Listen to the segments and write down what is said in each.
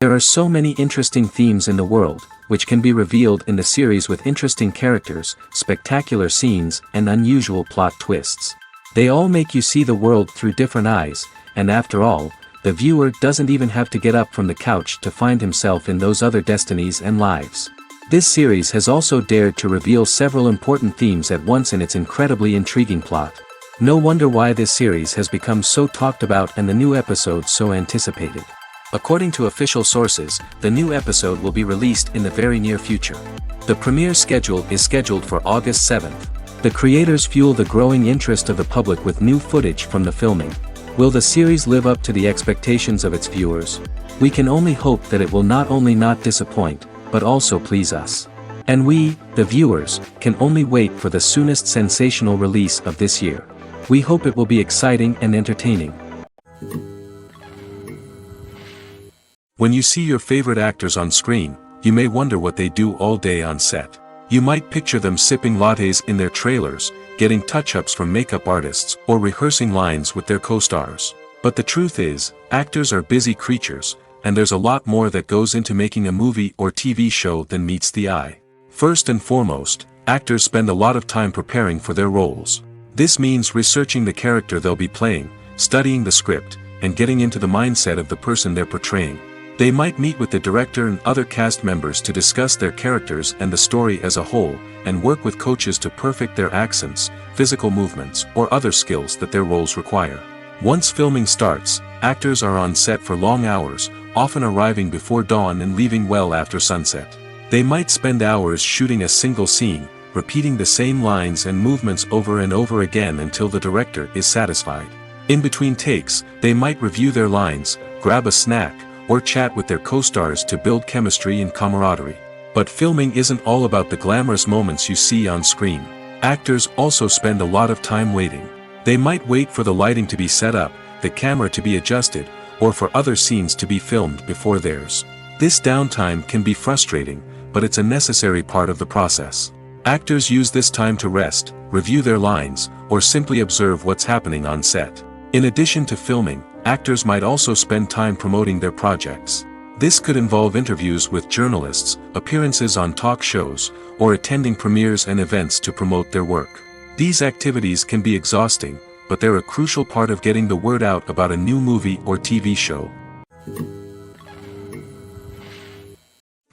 There are so many interesting themes in the world, which can be revealed in the series with interesting characters, spectacular scenes, and unusual plot twists. They all make you see the world through different eyes, and after all, the viewer doesn't even have to get up from the couch to find himself in those other destinies and lives. This series has also dared to reveal several important themes at once in its incredibly intriguing plot. No wonder why this series has become so talked about and the new episodes so anticipated. According to official sources, the new episode will be released in the very near future. The premiere schedule is scheduled for August 7th. The creators fuel the growing interest of the public with new footage from the filming. Will the series live up to the expectations of its viewers? We can only hope that it will not only not disappoint, but also please us. And we, the viewers, can only wait for the soonest sensational release of this year. We hope it will be exciting and entertaining. When you see your favorite actors on screen, you may wonder what they do all day on set. You might picture them sipping lattes in their trailers, getting touch-ups from makeup artists, or rehearsing lines with their co-stars. But the truth is, actors are busy creatures, and there's a lot more that goes into making a movie or TV show than meets the eye. First and foremost, actors spend a lot of time preparing for their roles. This means researching the character they'll be playing, studying the script, and getting into the mindset of the person they're portraying. They might meet with the director and other cast members to discuss their characters and the story as a whole, and work with coaches to perfect their accents, physical movements, or other skills that their roles require. Once filming starts, actors are on set for long hours, often arriving before dawn and leaving well after sunset. They might spend hours shooting a single scene, repeating the same lines and movements over and over again until the director is satisfied. In between takes, they might review their lines, grab a snack, or chat with their co-stars to build chemistry and camaraderie. But filming isn't all about the glamorous moments you see on screen. Actors also spend a lot of time waiting. They might wait for the lighting to be set up, the camera to be adjusted, or for other scenes to be filmed before theirs. This downtime can be frustrating, but it's a necessary part of the process. Actors use this time to rest, review their lines, or simply observe what's happening on set. In addition to filming, actors might also spend time promoting their projects. This could involve interviews with journalists, appearances on talk shows, or attending premieres and events to promote their work. These activities can be exhausting, but they're a crucial part of getting the word out about a new movie or TV show.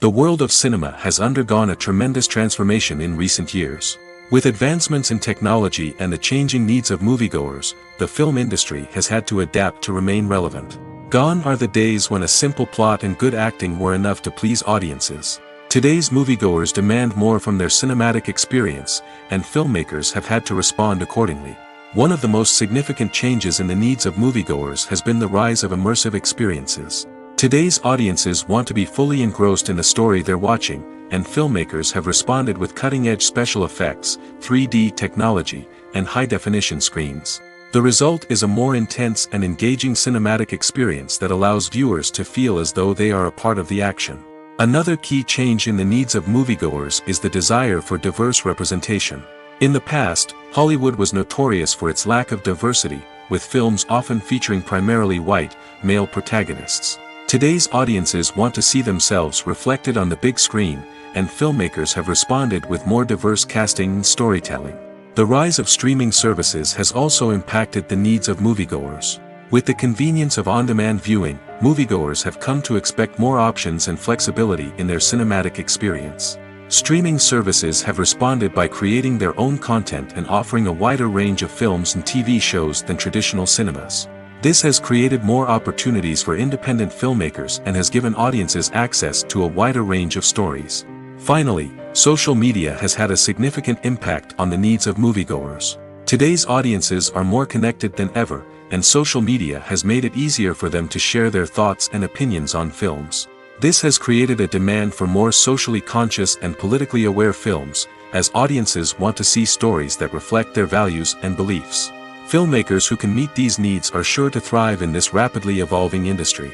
The world of cinema has undergone a tremendous transformation in recent years. With advancements in technology and the changing needs of moviegoers, the film industry has had to adapt to remain relevant. Gone are the days when a simple plot and good acting were enough to please audiences. Today's moviegoers demand more from their cinematic experience, and filmmakers have had to respond accordingly. One of the most significant changes in the needs of moviegoers has been the rise of immersive experiences. Today's audiences want to be fully engrossed in the story they're watching, and filmmakers have responded with cutting-edge special effects, 3D technology, and high-definition screens. The result is a more intense and engaging cinematic experience that allows viewers to feel as though they are a part of the action. Another key change in the needs of moviegoers is the desire for diverse representation. In the past, Hollywood was notorious for its lack of diversity, with films often featuring primarily white, male protagonists. Today's audiences want to see themselves reflected on the big screen, and filmmakers have responded with more diverse casting and storytelling. The rise of streaming services has also impacted the needs of moviegoers. With the convenience of on-demand viewing, moviegoers have come to expect more options and flexibility in their cinematic experience. Streaming services have responded by creating their own content and offering a wider range of films and TV shows than traditional cinemas. This has created more opportunities for independent filmmakers and has given audiences access to a wider range of stories. Finally, social media has had a significant impact on the needs of moviegoers. Today's audiences are more connected than ever, and social media has made it easier for them to share their thoughts and opinions on films. This has created a demand for more socially conscious and politically aware films, as audiences want to see stories that reflect their values and beliefs. Filmmakers who can meet these needs are sure to thrive in this rapidly evolving industry.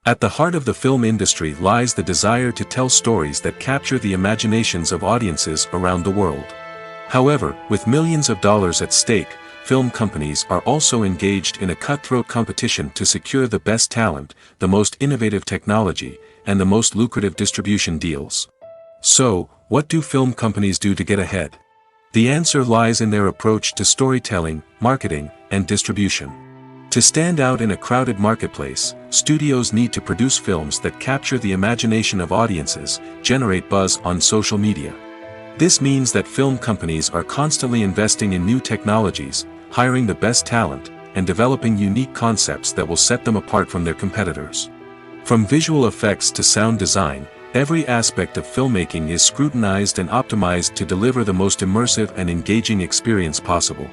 At the heart of the film industry lies the desire to tell stories that capture the imaginations of audiences around the world. However, with millions of dollars at stake, film companies are also engaged in a cutthroat competition to secure the best talent, the most innovative technology, and the most lucrative distribution deals. So, what do film companies do to get ahead? The answer lies in their approach to storytelling, marketing, and distribution. To stand out in a crowded marketplace, studios need to produce films that capture the imagination of audiences, generate buzz on social media. This means that film companies are constantly investing in new technologies, hiring the best talent, and developing unique concepts that will set them apart from their competitors. From visual effects to sound design, every aspect of filmmaking is scrutinized and optimized to deliver the most immersive and engaging experience possible.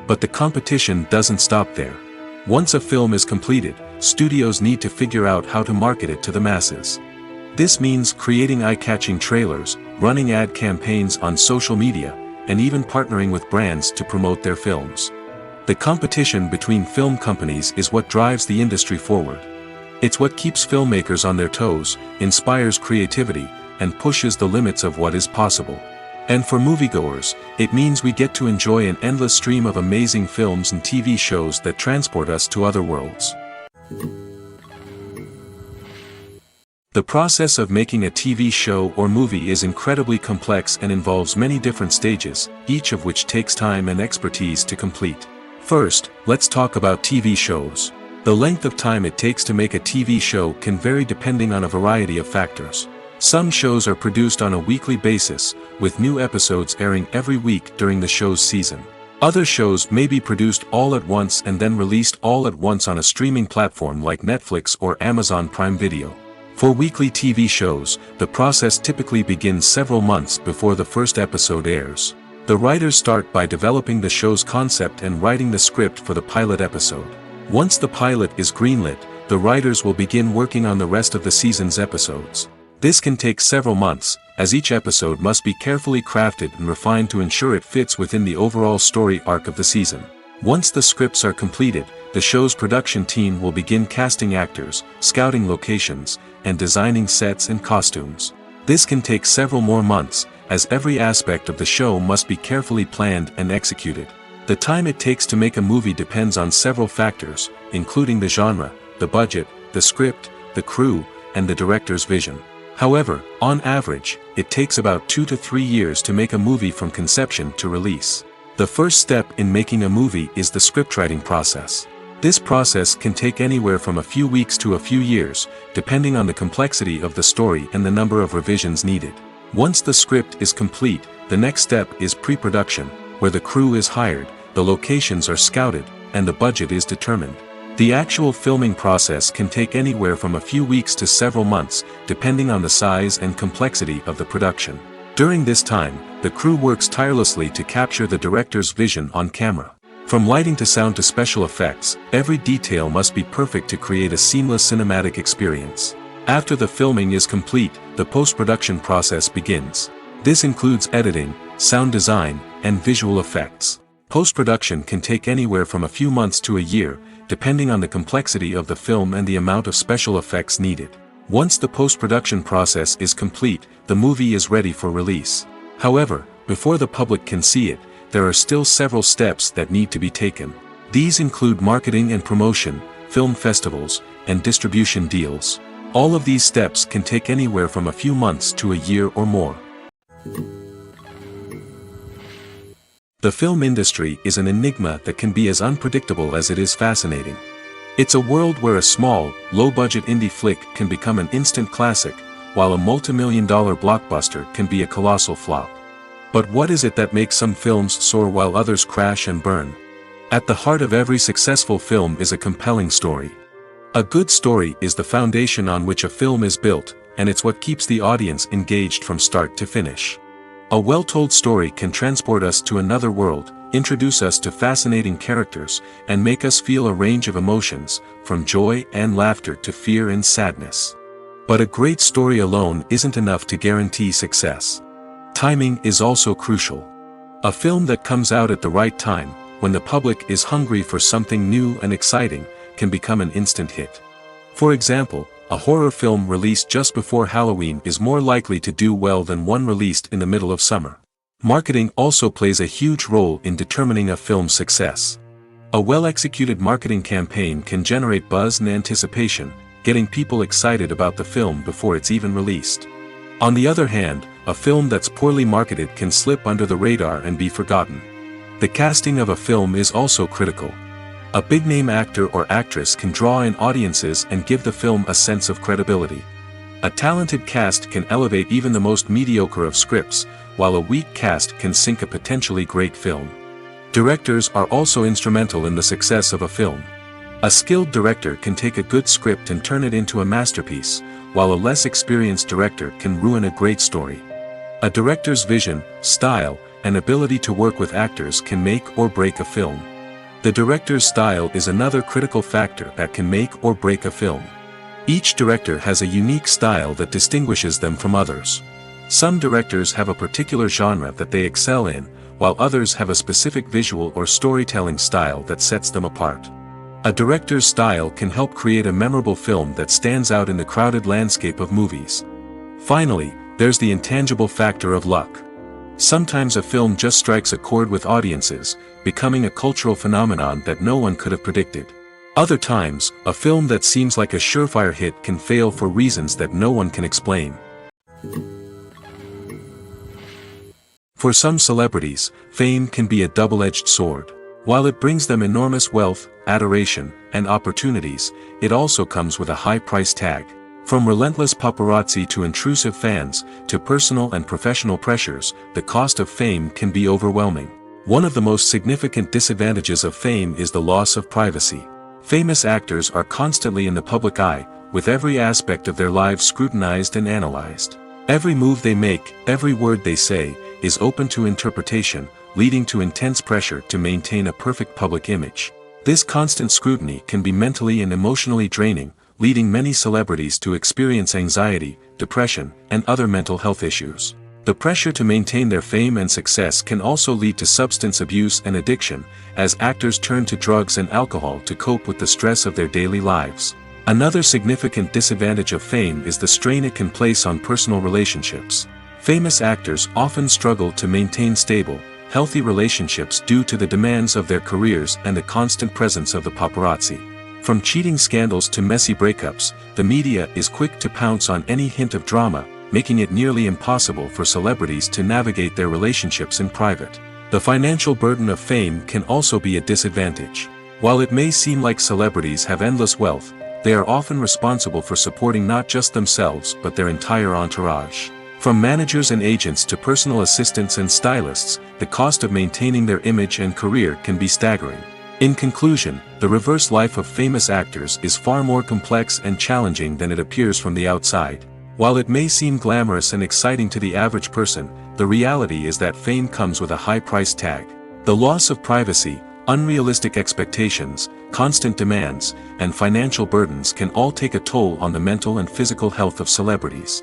But the competition doesn't stop there. Once a film is completed, studios need to figure out how to market it to the masses. This means creating eye-catching trailers, running ad campaigns on social media, and even partnering with brands to promote their films. The competition between film companies is what drives the industry forward. It's what keeps filmmakers on their toes, inspires creativity, and pushes the limits of what is possible. And for moviegoers, it means we get to enjoy an endless stream of amazing films and TV shows that transport us to other worlds. The process of making a TV show or movie is incredibly complex and involves many different stages, each of which takes time and expertise to complete. First, let's talk about TV shows. The length of time it takes to make a TV show can vary depending on a variety of factors. Some shows are produced on a weekly basis, with new episodes airing every week during the show's season. Other shows may be produced all at once and then released all at once on a streaming platform like Netflix or Amazon Prime Video. For weekly TV shows, the process typically begins several months before the first episode airs. The writers start by developing the show's concept and writing the script for the pilot episode. Once the pilot is greenlit, the writers will begin working on the rest of the season's episodes. This can take several months, as each episode must be carefully crafted and refined to ensure it fits within the overall story arc of the season. Once the scripts are completed, the show's production team will begin casting actors, scouting locations, and designing sets and costumes. This can take several more months, as every aspect of the show must be carefully planned and executed. The time it takes to make a movie depends on several factors, including the genre, the budget, the script, the crew, and the director's vision. However, on average, it takes about 2 to 3 years to make a movie from conception to release. The first step in making a movie is the scriptwriting process. This process can take anywhere from a few weeks to a few years, depending on the complexity of the story and the number of revisions needed. Once the script is complete, the next step is pre-production, where the crew is hired, the locations are scouted, and the budget is determined. The actual filming process can take anywhere from a few weeks to several months, depending on the size and complexity of the production. During this time, the crew works tirelessly to capture the director's vision on camera. From lighting to sound to special effects, every detail must be perfect to create a seamless cinematic experience. After the filming is complete, the post-production process begins. This includes editing, sound design, and visual effects. Post-production can take anywhere from a few months to a year, depending on the complexity of the film and the amount of special effects needed. Once the post-production process is complete, the movie is ready for release. However, before the public can see it, there are still several steps that need to be taken. These include marketing and promotion, film festivals, and distribution deals. All of these steps can take anywhere from a few months to a year or more. The film industry is an enigma that can be as unpredictable as it is fascinating. It's a world where a small, low-budget indie flick can become an instant classic, while a multi-million-dollar blockbuster can be a colossal flop. But what is it that makes some films soar while others crash and burn? At the heart of every successful film is a compelling story. A good story is the foundation on which a film is built, and it's what keeps the audience engaged from start to finish. A well-told story can transport us to another world, introduce us to fascinating characters, and make us feel a range of emotions, from joy and laughter to fear and sadness. But a great story alone isn't enough to guarantee success. Timing is also crucial. A film that comes out at the right time, when the public is hungry for something new and exciting, can become an instant hit. For example, a horror film released just before Halloween is more likely to do well than one released in the middle of summer. Marketing also plays a huge role in determining a film's success. A well-executed marketing campaign can generate buzz and anticipation, getting people excited about the film before it's even released. On the other hand, a film that's poorly marketed can slip under the radar and be forgotten. The casting of a film is also critical. A big-name actor or actress can draw in audiences and give the film a sense of credibility. A talented cast can elevate even the most mediocre of scripts, while a weak cast can sink a potentially great film. Directors are also instrumental in the success of a film. A skilled director can take a good script and turn it into a masterpiece, while a less experienced director can ruin a great story. A director's vision, style, and ability to work with actors can make or break a film. The director's style is another critical factor that can make or break a film. Each director has a unique style that distinguishes them from others. Some directors have a particular genre that they excel in, while others have a specific visual or storytelling style that sets them apart. A director's style can help create a memorable film that stands out in the crowded landscape of movies. Finally, there's the intangible factor of luck. Sometimes a film just strikes a chord with audiences, becoming a cultural phenomenon that no one could have predicted. Other times, a film that seems like a surefire hit can fail for reasons that no one can explain. For some celebrities, fame can be a double-edged sword. While it brings them enormous wealth, adoration, and opportunities, it also comes with a high price tag. From relentless paparazzi to intrusive fans, to personal and professional pressures, the cost of fame can be overwhelming. One of the most significant disadvantages of fame is the loss of privacy. Famous actors are constantly in the public eye, with every aspect of their lives scrutinized and analyzed. Every move they make, every word they say, is open to interpretation, leading to intense pressure to maintain a perfect public image. This constant scrutiny can be mentally and emotionally draining, leading many celebrities to experience anxiety, depression, and other mental health issues. The pressure to maintain their fame and success can also lead to substance abuse and addiction, as actors turn to drugs and alcohol to cope with the stress of their daily lives. Another significant disadvantage of fame is the strain it can place on personal relationships. Famous actors often struggle to maintain stable, healthy relationships due to the demands of their careers and the constant presence of the paparazzi. From cheating scandals to messy breakups, the media is quick to pounce on any hint of drama, making it nearly impossible for celebrities to navigate their relationships in private. The financial burden of fame can also be a disadvantage. While it may seem like celebrities have endless wealth, they are often responsible for supporting not just themselves but their entire entourage. From managers and agents to personal assistants and stylists, the cost of maintaining their image and career can be staggering. In conclusion, the reverse life of famous actors is far more complex and challenging than it appears from the outside. While it may seem glamorous and exciting to the average person, the reality is that fame comes with a high price tag. The loss of privacy, unrealistic expectations, constant demands, and financial burdens can all take a toll on the mental and physical health of celebrities.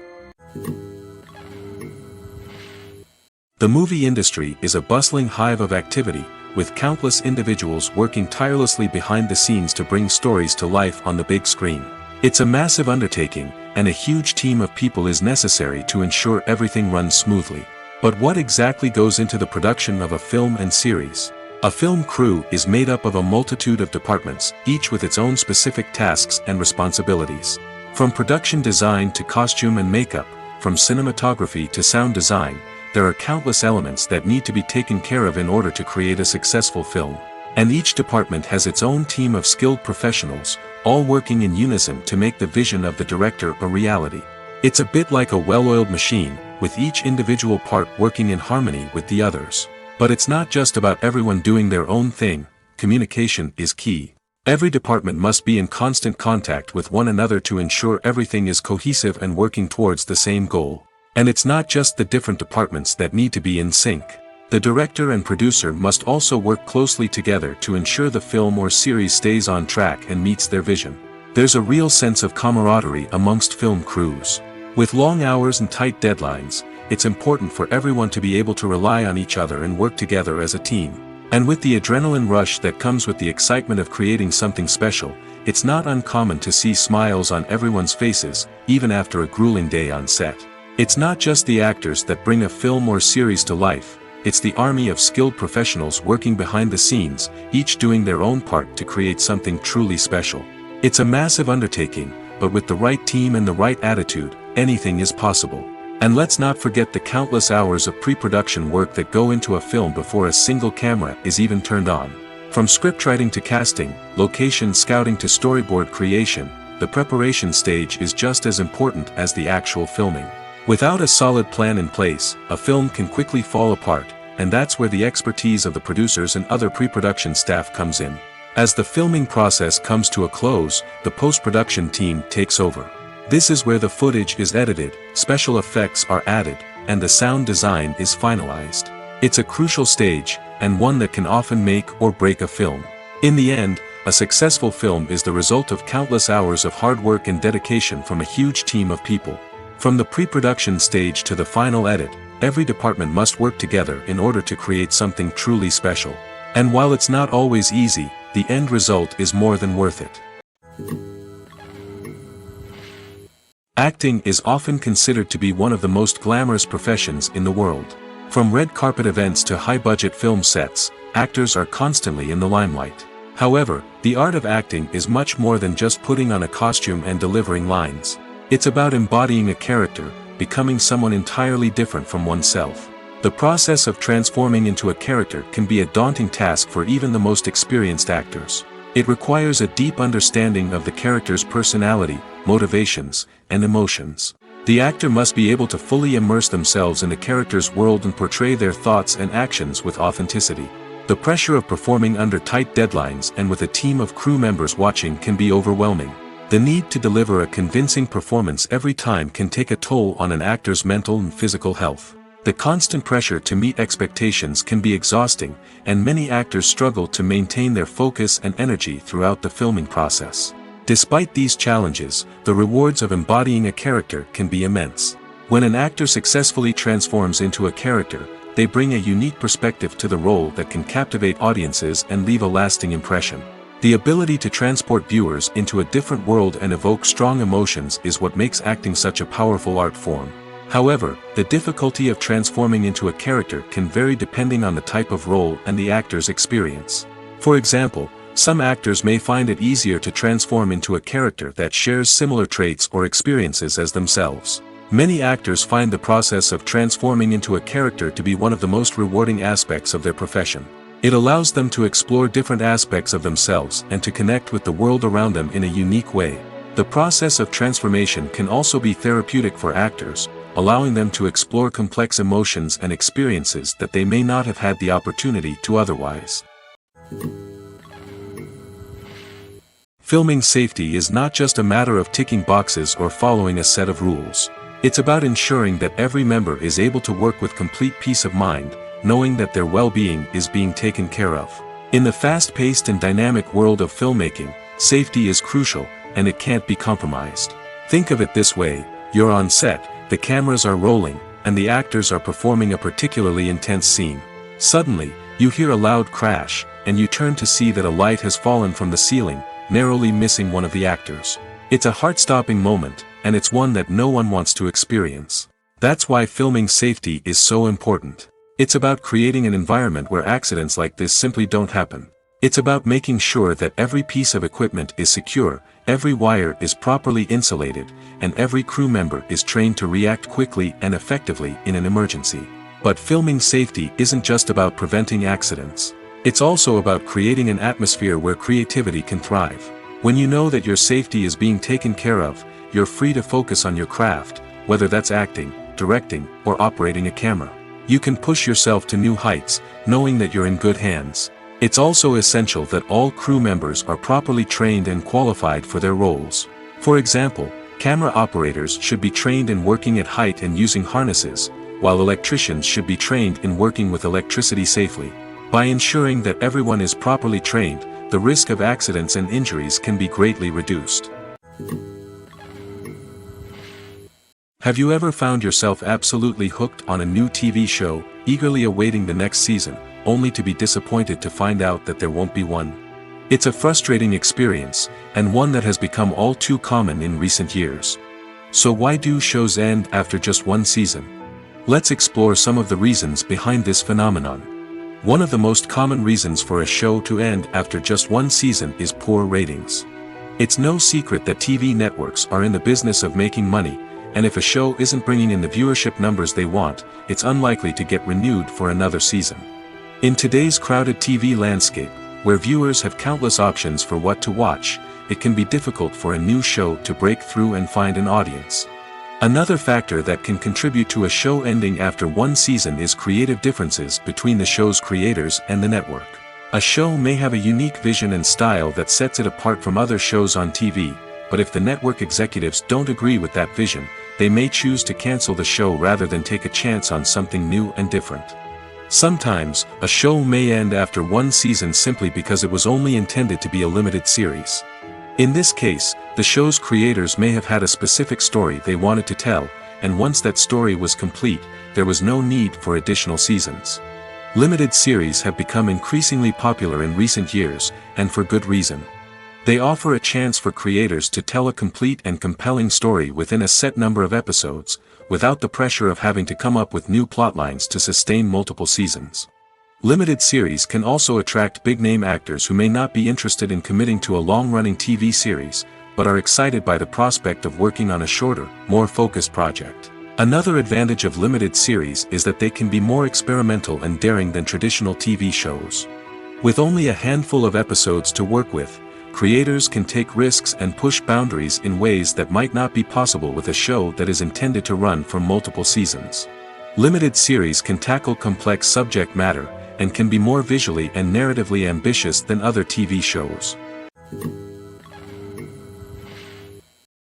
The movie industry is a bustling hive of activity, with countless individuals working tirelessly behind the scenes to bring stories to life on the big screen. It's a massive undertaking, and a huge team of people is necessary to ensure everything runs smoothly. But what exactly goes into the production of a film and series? A film crew is made up of a multitude of departments, each with its own specific tasks and responsibilities. From production design to costume and makeup, from cinematography to sound design, there are countless elements that need to be taken care of in order to create a successful film. And each department has its own team of skilled professionals, all working in unison to make the vision of the director a reality. It's a bit like a well-oiled machine, with each individual part working in harmony with the others. But it's not just about everyone doing their own thing. Communication is key. Every department must be in constant contact with one another to ensure everything is cohesive and working towards the same goal. And it's not just the different departments that need to be in sync. The director and producer must also work closely together to ensure the film or series stays on track and meets their vision. There's a real sense of camaraderie amongst film crews. With long hours and tight deadlines, it's important for everyone to be able to rely on each other and work together as a team. And with the adrenaline rush that comes with the excitement of creating something special, it's not uncommon to see smiles on everyone's faces, even after a grueling day on set. It's not just the actors that bring a film or series to life. It's the army of skilled professionals working behind the scenes, each doing their own part to create something truly special. It's a massive undertaking, but with the right team and the right attitude, anything is possible. And let's not forget the countless hours of pre-production work that go into a film before a single camera is even turned on. From scriptwriting to casting, location scouting to storyboard creation, the preparation stage is just as important as the actual filming. Without a solid plan in place, a film can quickly fall apart, and that's where the expertise of the producers and other pre-production staff comes in. As the filming process comes to a close, the post-production team takes over. This is where the footage is edited, special effects are added, and the sound design is finalized. It's a crucial stage, and one that can often make or break a film. In the end, a successful film is the result of countless hours of hard work and dedication from a huge team of people. From the pre-production stage to the final edit, every department must work together in order to create something truly special. And while it's not always easy, the end result is more than worth it. Acting is often considered to be one of the most glamorous professions in the world. From red carpet events to high-budget film sets, actors are constantly in the limelight. However, the art of acting is much more than just putting on a costume and delivering lines. It's about embodying a character, becoming someone entirely different from oneself. The process of transforming into a character can be a daunting task for even the most experienced actors. It requires a deep understanding of the character's personality, motivations, and emotions. The actor must be able to fully immerse themselves in the character's world and portray their thoughts and actions with authenticity. The pressure of performing under tight deadlines and with a team of crew members watching can be overwhelming. The need to deliver a convincing performance every time can take a toll on an actor's mental and physical health. The constant pressure to meet expectations can be exhausting, and many actors struggle to maintain their focus and energy throughout the filming process. Despite these challenges, the rewards of embodying a character can be immense. When an actor successfully transforms into a character, they bring a unique perspective to the role that can captivate audiences and leave a lasting impression. The ability to transport viewers into a different world and evoke strong emotions is what makes acting such a powerful art form. However, the difficulty of transforming into a character can vary depending on the type of role and the actor's experience. For example, some actors may find it easier to transform into a character that shares similar traits or experiences as themselves. Many actors find the process of transforming into a character to be one of the most rewarding aspects of their profession. It allows them to explore different aspects of themselves and to connect with the world around them in a unique way. The process of transformation can also be therapeutic for actors, allowing them to explore complex emotions and experiences that they may not have had the opportunity to otherwise. Filming safety is not just a matter of ticking boxes or following a set of rules. It's about ensuring that every member is able to work with complete peace of mind, knowing that their well-being is being taken care of. In the fast-paced and dynamic world of filmmaking, safety is crucial, and it can't be compromised. Think of it this way: you're on set, the cameras are rolling, and the actors are performing a particularly intense scene. Suddenly, you hear a loud crash, and you turn to see that a light has fallen from the ceiling, narrowly missing one of the actors. It's a heart-stopping moment, and it's one that no one wants to experience. That's why filming safety is so important. It's about creating an environment where accidents like this simply don't happen. It's about making sure that every piece of equipment is secure, every wire is properly insulated, and every crew member is trained to react quickly and effectively in an emergency. But filming safety isn't just about preventing accidents. It's also about creating an atmosphere where creativity can thrive. When you know that your safety is being taken care of, you're free to focus on your craft, whether that's acting, directing, or operating a camera. You can push yourself to new heights, knowing that you're in good hands. It's also essential that all crew members are properly trained and qualified for their roles. For example, camera operators should be trained in working at height and using harnesses, while electricians should be trained in working with electricity safely. By ensuring that everyone is properly trained, the risk of accidents and injuries can be greatly reduced. Have you ever found yourself absolutely hooked on a new TV show, eagerly awaiting the next season, only to be disappointed to find out that there won't be one? It's a frustrating experience, and one that has become all too common in recent years. So why do shows end after just one season? Let's explore some of the reasons behind this phenomenon. One of the most common reasons for a show to end after just one season is poor ratings. It's no secret that TV networks are in the business of making money, and if a show isn't bringing in the viewership numbers they want, it's unlikely to get renewed for another season. In today's crowded TV landscape, where viewers have countless options for what to watch, it can be difficult for a new show to break through and find an audience. Another factor that can contribute to a show ending after one season is creative differences between the show's creators and the network. A show may have a unique vision and style that sets it apart from other shows on TV, but if the network executives don't agree with that vision, they may choose to cancel the show rather than take a chance on something new and different. Sometimes, a show may end after one season simply because it was only intended to be a limited series. In this case, the show's creators may have had a specific story they wanted to tell, and once that story was complete, there was no need for additional seasons. Limited series have become increasingly popular in recent years, and for good reason. They offer a chance for creators to tell a complete and compelling story within a set number of episodes, without the pressure of having to come up with new plotlines to sustain multiple seasons. Limited series can also attract big-name actors who may not be interested in committing to a long-running TV series, but are excited by the prospect of working on a shorter, more focused project. Another advantage of limited series is that they can be more experimental and daring than traditional TV shows. With only a handful of episodes to work with, creators can take risks and push boundaries in ways that might not be possible with a show that is intended to run for multiple seasons. Limited series can tackle complex subject matter, and can be more visually and narratively ambitious than other TV shows.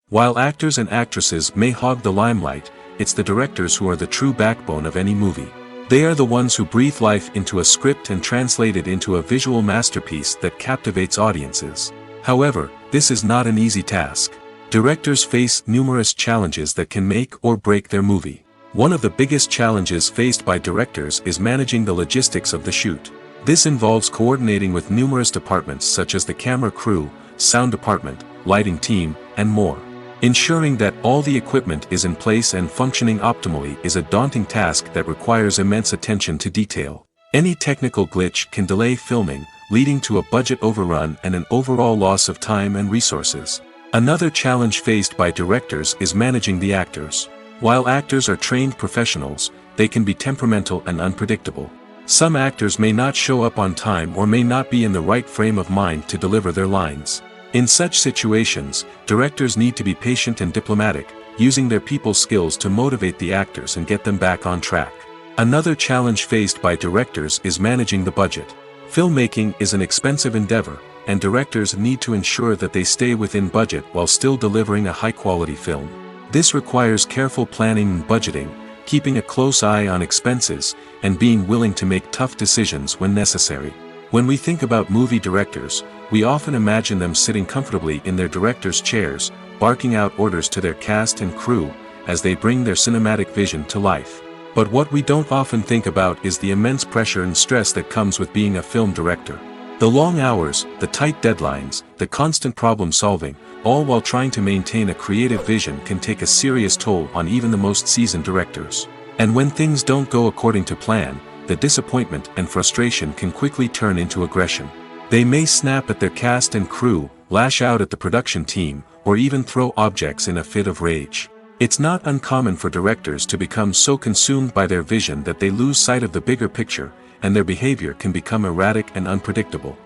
While actors and actresses may hog the limelight, it's the directors who are the true backbone of any movie. They are the ones who breathe life into a script and translate it into a visual masterpiece that captivates audiences. However, this is not an easy task. Directors face numerous challenges that can make or break their movie. One of the biggest challenges faced by directors is managing the logistics of the shoot. This involves coordinating with numerous departments such as the camera crew, sound department, lighting team, and more. Ensuring that all the equipment is in place and functioning optimally is a daunting task that requires immense attention to detail. Any technical glitch can delay filming, leading to a budget overrun and an overall loss of time and resources. Another challenge faced by directors is managing the actors. While actors are trained professionals, they can be temperamental and unpredictable. Some actors may not show up on time or may not be in the right frame of mind to deliver their lines. In such situations, directors need to be patient and diplomatic, using their people skills to motivate the actors and get them back on track. Another challenge faced by directors is managing the budget. Filmmaking is an expensive endeavor, and directors need to ensure that they stay within budget while still delivering a high-quality film. This requires careful planning and budgeting, keeping a close eye on expenses, and being willing to make tough decisions when necessary. When we think about movie directors, we often imagine them sitting comfortably in their director's chairs, barking out orders to their cast and crew, as they bring their cinematic vision to life. But what we don't often think about is the immense pressure and stress that comes with being a film director. The long hours, the tight deadlines, the constant problem-solving, all while trying to maintain a creative vision can take a serious toll on even the most seasoned directors. And when things don't go according to plan, the disappointment and frustration can quickly turn into aggression. They may snap at their cast and crew, lash out at the production team, or even throw objects in a fit of rage. It's not uncommon for directors to become so consumed by their vision that they lose sight of the bigger picture, and their behavior can become erratic and unpredictable.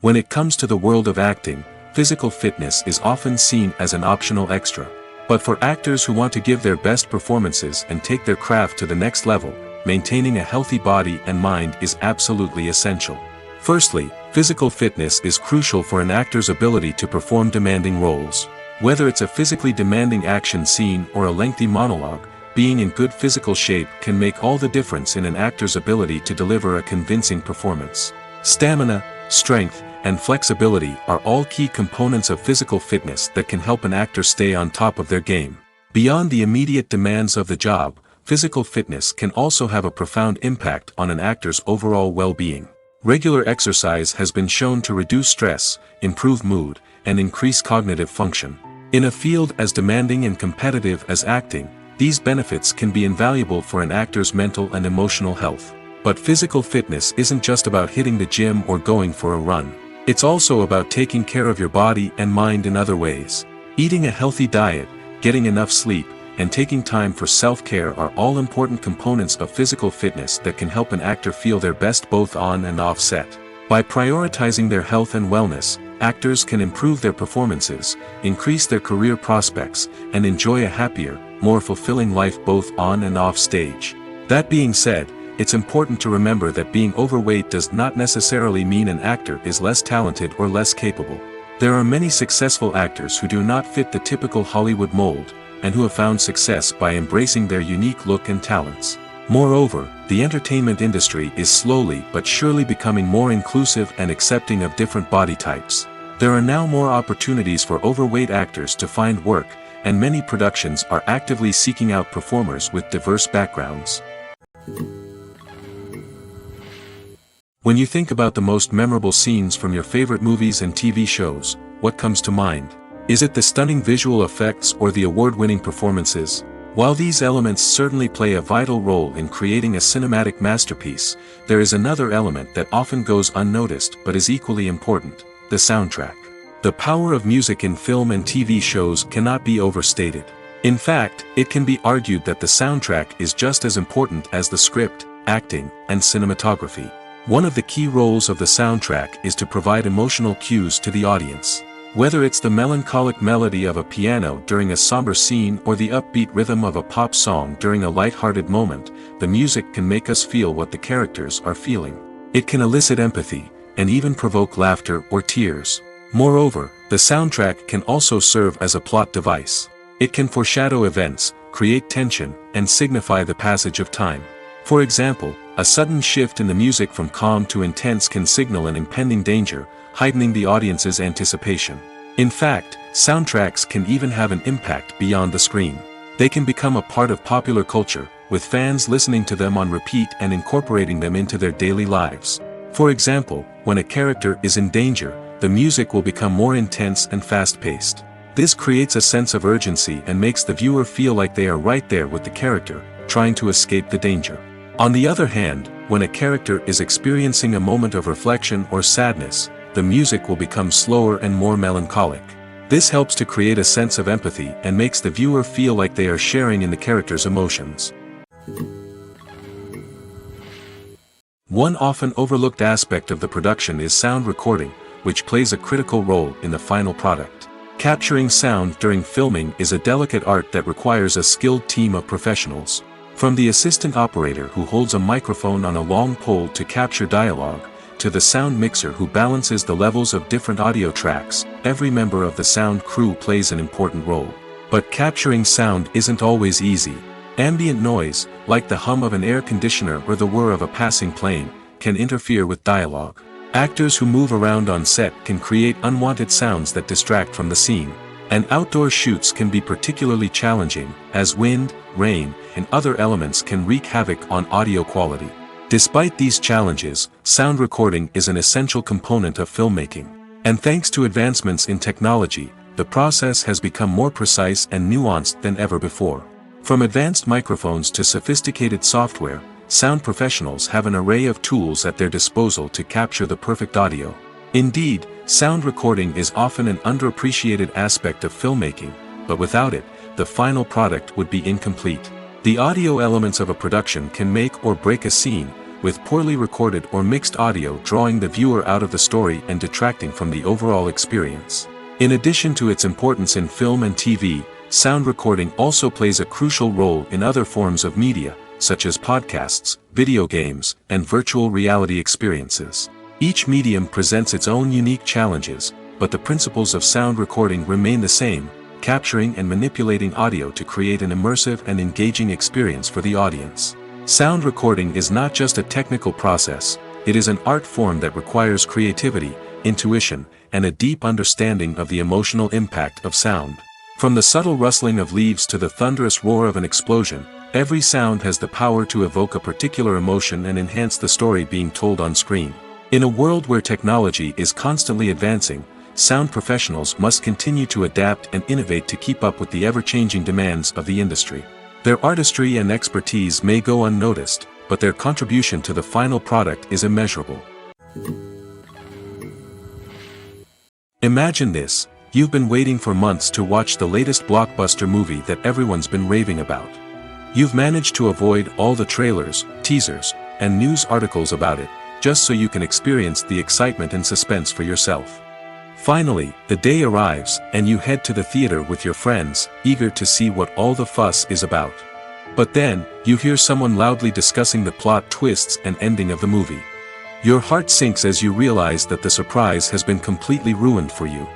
When it comes to the world of acting, physical fitness is often seen as an optional extra. But for actors who want to give their best performances and take their craft to the next level, maintaining a healthy body and mind is absolutely essential. Firstly, physical fitness is crucial for an actor's ability to perform demanding roles. Whether it's a physically demanding action scene or a lengthy monologue, being in good physical shape can make all the difference in an actor's ability to deliver a convincing performance. Stamina, strength, and flexibility are all key components of physical fitness that can help an actor stay on top of their game. Beyond the immediate demands of the job, physical fitness can also have a profound impact on an actor's overall well-being. Regular exercise has been shown to reduce stress, improve mood, and increase cognitive function. In a field as demanding and competitive as acting, these benefits can be invaluable for an actor's mental and emotional health. But physical fitness isn't just about hitting the gym or going for a run. It's also about taking care of your body and mind in other ways. Eating a healthy diet, getting enough sleep, and taking time for self-care are all important components of physical fitness that can help an actor feel their best both on and off set. By prioritizing their health and wellness, actors can improve their performances, increase their career prospects, and enjoy a happier, more fulfilling life both on and off stage. That being said, it's important to remember that being overweight does not necessarily mean an actor is less talented or less capable. There are many successful actors who do not fit the typical Hollywood mold, and who have found success by embracing their unique look and talents. Moreover, the entertainment industry is slowly but surely becoming more inclusive and accepting of different body types. There are now more opportunities for overweight actors to find work, and many productions are actively seeking out performers with diverse backgrounds. When you think about the most memorable scenes from your favorite movies and TV shows, what comes to mind? Is it the stunning visual effects or the award-winning performances? While these elements certainly play a vital role in creating a cinematic masterpiece, there is another element that often goes unnoticed but is equally important: the soundtrack. The power of music in film and TV shows cannot be overstated. In fact, it can be argued that the soundtrack is just as important as the script, acting, and cinematography. One of the key roles of the soundtrack is to provide emotional cues to the audience. Whether it's the melancholic melody of a piano during a somber scene or the upbeat rhythm of a pop song during a light-hearted moment, the music can make us feel what the characters are feeling. It can elicit empathy, and even provoke laughter or tears. Moreover, the soundtrack can also serve as a plot device. It can foreshadow events, create tension, and signify the passage of time. For example, a sudden shift in the music from calm to intense can signal an impending danger, heightening the audience's anticipation. In fact, soundtracks can even have an impact beyond the screen. They can become a part of popular culture, with fans listening to them on repeat and incorporating them into their daily lives. For example, when a character is in danger, the music will become more intense and fast-paced. This creates a sense of urgency and makes the viewer feel like they are right there with the character, trying to escape the danger. On the other hand, when a character is experiencing a moment of reflection or sadness, the music will become slower and more melancholic. This helps to create a sense of empathy and makes the viewer feel like they are sharing in the character's emotions. One often overlooked aspect of the production is sound recording, which plays a critical role in the final product. Capturing sound during filming is a delicate art that requires a skilled team of professionals. From the assistant operator who holds a microphone on a long pole to capture dialogue, to the sound mixer who balances the levels of different audio tracks, every member of the sound crew plays an important role. But capturing sound isn't always easy. Ambient noise, like the hum of an air conditioner or the whir of a passing plane, can interfere with dialogue. Actors who move around on set can create unwanted sounds that distract from the scene. And outdoor shoots can be particularly challenging, as wind, rain, and other elements can wreak havoc on audio quality. Despite these challenges, sound recording is an essential component of filmmaking. And thanks to advancements in technology, the process has become more precise and nuanced than ever before. From advanced microphones to sophisticated software, sound professionals have an array of tools at their disposal to capture the perfect audio. Indeed, sound recording is often an underappreciated aspect of filmmaking, but without it, the final product would be incomplete. The audio elements of a production can make or break a scene, with poorly recorded or mixed audio drawing the viewer out of the story and detracting from the overall experience. In addition to its importance in film and TV, sound recording also plays a crucial role in other forms of media, such as podcasts, video games, and virtual reality experiences. Each medium presents its own unique challenges, but the principles of sound recording remain the same, capturing and manipulating audio to create an immersive and engaging experience for the audience. Sound recording is not just a technical process, it is an art form that requires creativity, intuition, and a deep understanding of the emotional impact of sound. From the subtle rustling of leaves to the thunderous roar of an explosion, every sound has the power to evoke a particular emotion and enhance the story being told on screen. In a world where technology is constantly advancing, sound professionals must continue to adapt and innovate to keep up with the ever-changing demands of the industry. Their artistry and expertise may go unnoticed, but their contribution to the final product is immeasurable. Imagine this: you've been waiting for months to watch the latest blockbuster movie that everyone's been raving about. You've managed to avoid all the trailers, teasers, and news articles about it, just so you can experience the excitement and suspense for yourself. Finally, the day arrives, and you head to the theater with your friends, eager to see what all the fuss is about. But then, you hear someone loudly discussing the plot twists and ending of the movie. Your heart sinks as you realize that the surprise has been completely ruined for you.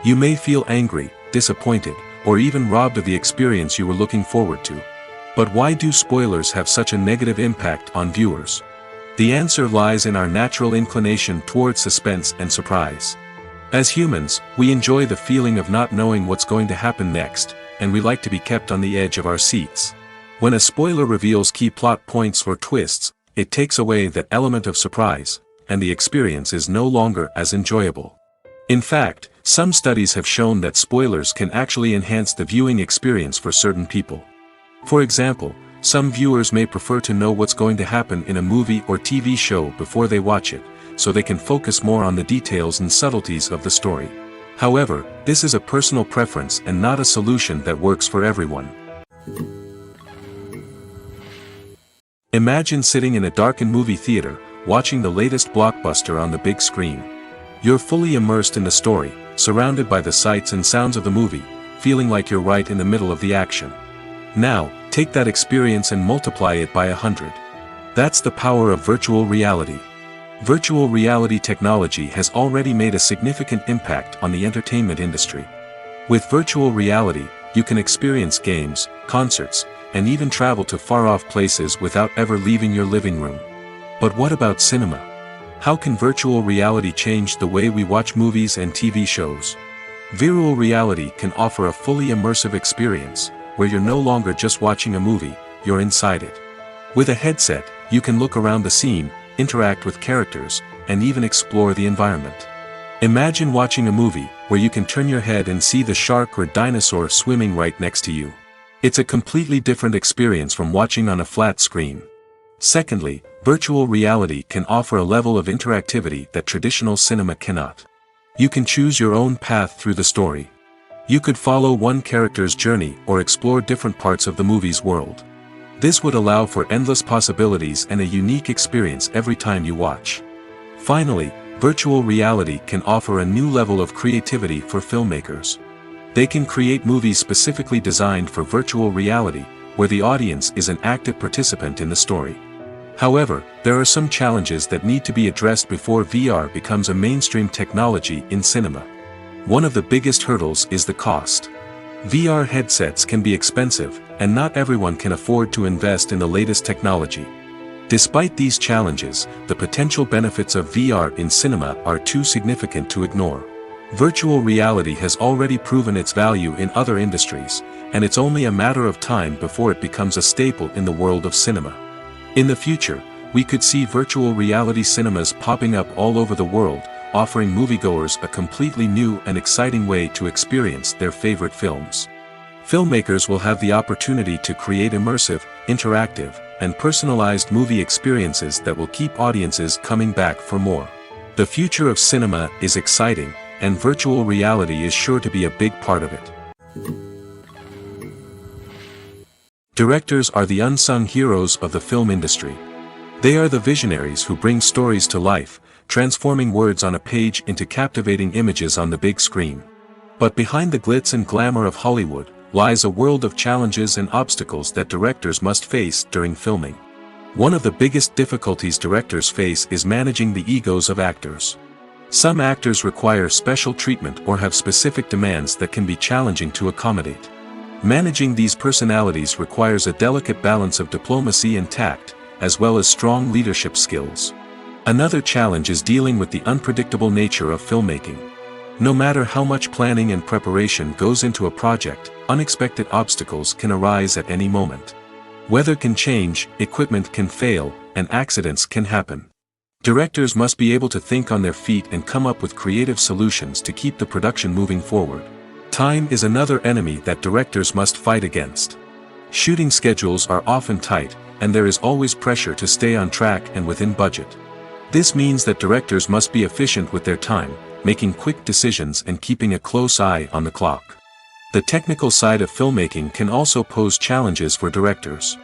You may feel angry, disappointed, or even robbed of the experience you were looking forward to. But why do spoilers have such a negative impact on viewers? The answer lies in our natural inclination towards suspense and surprise. As humans, we enjoy the feeling of not knowing what's going to happen next, and we like to be kept on the edge of our seats. When a spoiler reveals key plot points or twists, it takes away that element of surprise, and the experience is no longer as enjoyable. In fact, some studies have shown that spoilers can actually enhance the viewing experience for certain people. For example, some viewers may prefer to know what's going to happen in a movie or TV show before they watch it, so they can focus more on the details and subtleties of the story. However, this is a personal preference and not a solution that works for everyone. Imagine sitting in a darkened movie theater, watching the latest blockbuster on the big screen. You're fully immersed in the story, surrounded by the sights and sounds of the movie, feeling like you're right in the middle of the action. Now, take that experience and multiply it by 100. That's the power of virtual reality. Virtual reality technology has already made a significant impact on the entertainment industry. With virtual reality, you can experience games, concerts, and even travel to far-off places without ever leaving your living room. But what about cinema? How can virtual reality change the way we watch movies and TV shows? Virtual reality can offer a fully immersive experience, where you're no longer just watching a movie, you're inside it. With a headset, you can look around the scene, interact with characters, and even explore the environment. Imagine watching a movie where you can turn your head and see the shark or dinosaur swimming right next to you. It's a completely different experience from watching on a flat screen. Secondly, virtual reality can offer a level of interactivity that traditional cinema cannot. You can choose your own path through the story. You could follow one character's journey or explore different parts of the movie's world. This would allow for endless possibilities and a unique experience every time you watch. Finally, virtual reality can offer a new level of creativity for filmmakers. They can create movies specifically designed for virtual reality, where the audience is an active participant in the story. However, there are some challenges that need to be addressed before VR becomes a mainstream technology in cinema. One of the biggest hurdles is the cost. VR headsets can be expensive, and not everyone can afford to invest in the latest technology. Despite these challenges, the potential benefits of VR in cinema are too significant to ignore. Virtual reality has already proven its value in other industries, and it's only a matter of time before it becomes a staple in the world of cinema. In the future, we could see virtual reality cinemas popping up all over the world, offering moviegoers a completely new and exciting way to experience their favorite films. Filmmakers will have the opportunity to create immersive, interactive, and personalized movie experiences that will keep audiences coming back for more. The future of cinema is exciting, and virtual reality is sure to be a big part of it. Directors are the unsung heroes of the film industry. They are the visionaries who bring stories to life, transforming words on a page into captivating images on the big screen. But behind the glitz and glamour of Hollywood, lies a world of challenges and obstacles that directors must face during filming. One of the biggest difficulties directors face is managing the egos of actors. Some actors require special treatment or have specific demands that can be challenging to accommodate. Managing these personalities requires a delicate balance of diplomacy and tact, as well as strong leadership skills. Another challenge is dealing with the unpredictable nature of filmmaking. No matter how much planning and preparation goes into a project, unexpected obstacles can arise at any moment. Weather can change, equipment can fail, and accidents can happen. Directors must be able to think on their feet and come up with creative solutions to keep the production moving forward. Time is another enemy that directors must fight against. Shooting schedules are often tight, and there is always pressure to stay on track and within budget. This means that directors must be efficient with their time, making quick decisions and keeping a close eye on the clock. The technical side of filmmaking can also pose challenges for directors.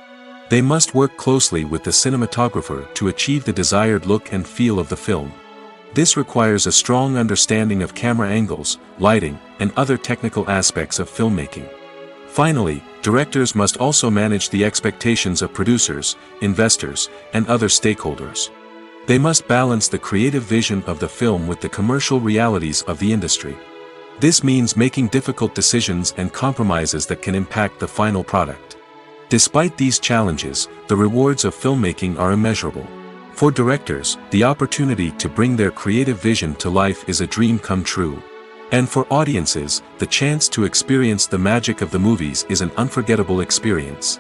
They must work closely with the cinematographer to achieve the desired look and feel of the film. This requires a strong understanding of camera angles, lighting, and other technical aspects of filmmaking. Finally, directors must also manage the expectations of producers, investors, and other stakeholders. They must balance the creative vision of the film with the commercial realities of the industry. This means making difficult decisions and compromises that can impact the final product. Despite these challenges, the rewards of filmmaking are immeasurable. For directors, the opportunity to bring their creative vision to life is a dream come true. And for audiences, the chance to experience the magic of the movies is an unforgettable experience.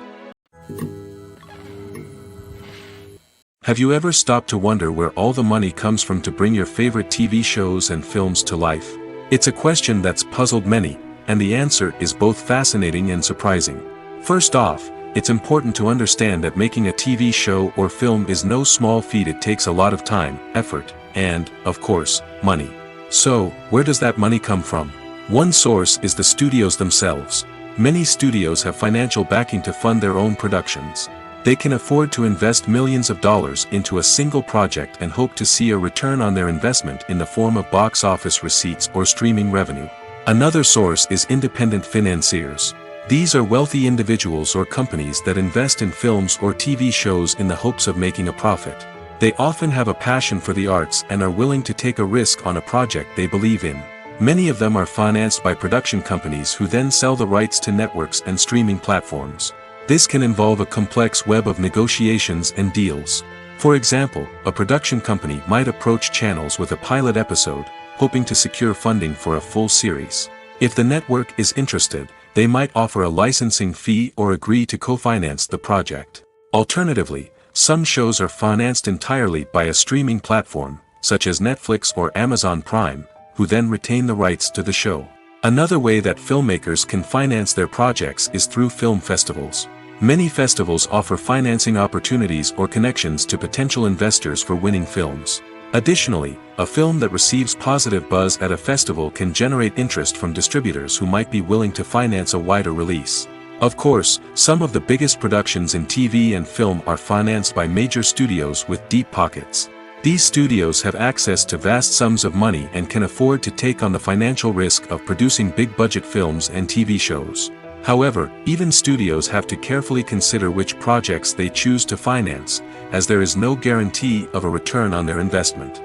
Have you ever stopped to wonder where all the money comes from to bring your favorite TV shows and films to life? It's a question that's puzzled many, and the answer is both fascinating and surprising. First off, it's important to understand that making a TV show or film is no small feat. It takes a lot of time, effort, and, of course, money. So, where does that money come from? One source is the studios themselves. Many studios have financial backing to fund their own productions. They can afford to invest millions of dollars into a single project and hope to see a return on their investment in the form of box office receipts or streaming revenue. Another source is independent financiers. These are wealthy individuals or companies that invest in films or TV shows in the hopes of making a profit. They often have a passion for the arts and are willing to take a risk on a project they believe in. Many of them are financed by production companies who then sell the rights to networks and streaming platforms. This can involve a complex web of negotiations and deals. For example, a production company might approach channels with a pilot episode, hoping to secure funding for a full series. If the network is interested, they might offer a licensing fee or agree to co-finance the project. Alternatively, some shows are financed entirely by a streaming platform, such as Netflix or Amazon Prime, who then retain the rights to the show. Another way that filmmakers can finance their projects is through film festivals. Many festivals offer financing opportunities or connections to potential investors for winning films. Additionally, a film that receives positive buzz at a festival can generate interest from distributors who might be willing to finance a wider release. Of course, some of the biggest productions in TV and film are financed by major studios with deep pockets. These studios have access to vast sums of money and can afford to take on the financial risk of producing big-budget films and TV shows. However, even studios have to carefully consider which projects they choose to finance, as there is no guarantee of a return on their investment.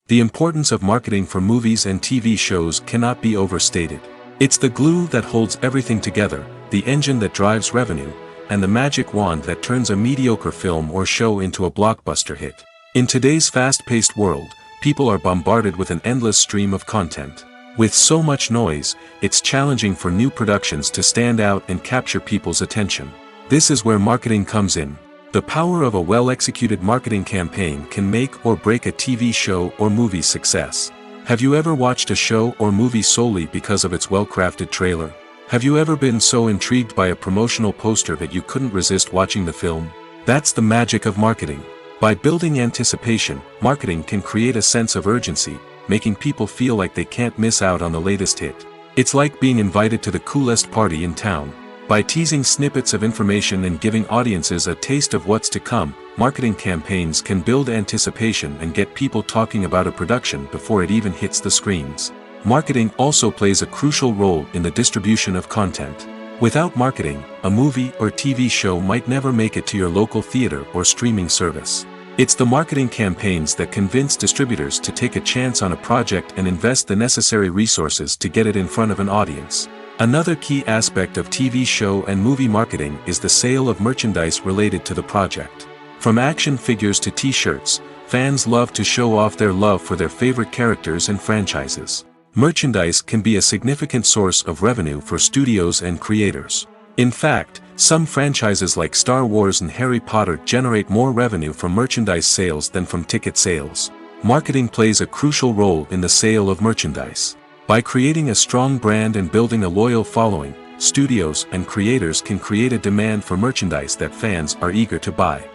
The importance of marketing for movies and TV shows cannot be overstated. It's the glue that holds everything together, the engine that drives revenue, and the magic wand that turns a mediocre film or show into a blockbuster hit. In today's fast-paced world, people are bombarded with an endless stream of content. With so much noise, it's challenging for new productions to stand out and capture people's attention. This is where marketing comes in. The power of a well-executed marketing campaign can make or break a TV show or movie's success. Have you ever watched a show or movie solely because of its well-crafted trailer? Have you ever been so intrigued by a promotional poster that you couldn't resist watching the film? That's the magic of marketing. By building anticipation, marketing can create a sense of urgency, making people feel like they can't miss out on the latest hit. It's like being invited to the coolest party in town. By teasing snippets of information and giving audiences a taste of what's to come, marketing campaigns can build anticipation and get people talking about a production before it even hits the screens. Marketing also plays a crucial role in the distribution of content. Without marketing, a movie or TV show might never make it to your local theater or streaming service. It's the marketing campaigns that convince distributors to take a chance on a project and invest the necessary resources to get it in front of an audience. Another key aspect of TV show and movie marketing is the sale of merchandise related to the project. From action figures to t-shirts, fans love to show off their love for their favorite characters and franchises. Merchandise can be a significant source of revenue for studios and creators. In fact, some franchises like Star Wars and Harry Potter generate more revenue from merchandise sales than from ticket sales. Marketing plays a crucial role in the sale of merchandise. By creating a strong brand and building a loyal following, studios and creators can create a demand for merchandise that fans are eager to buy.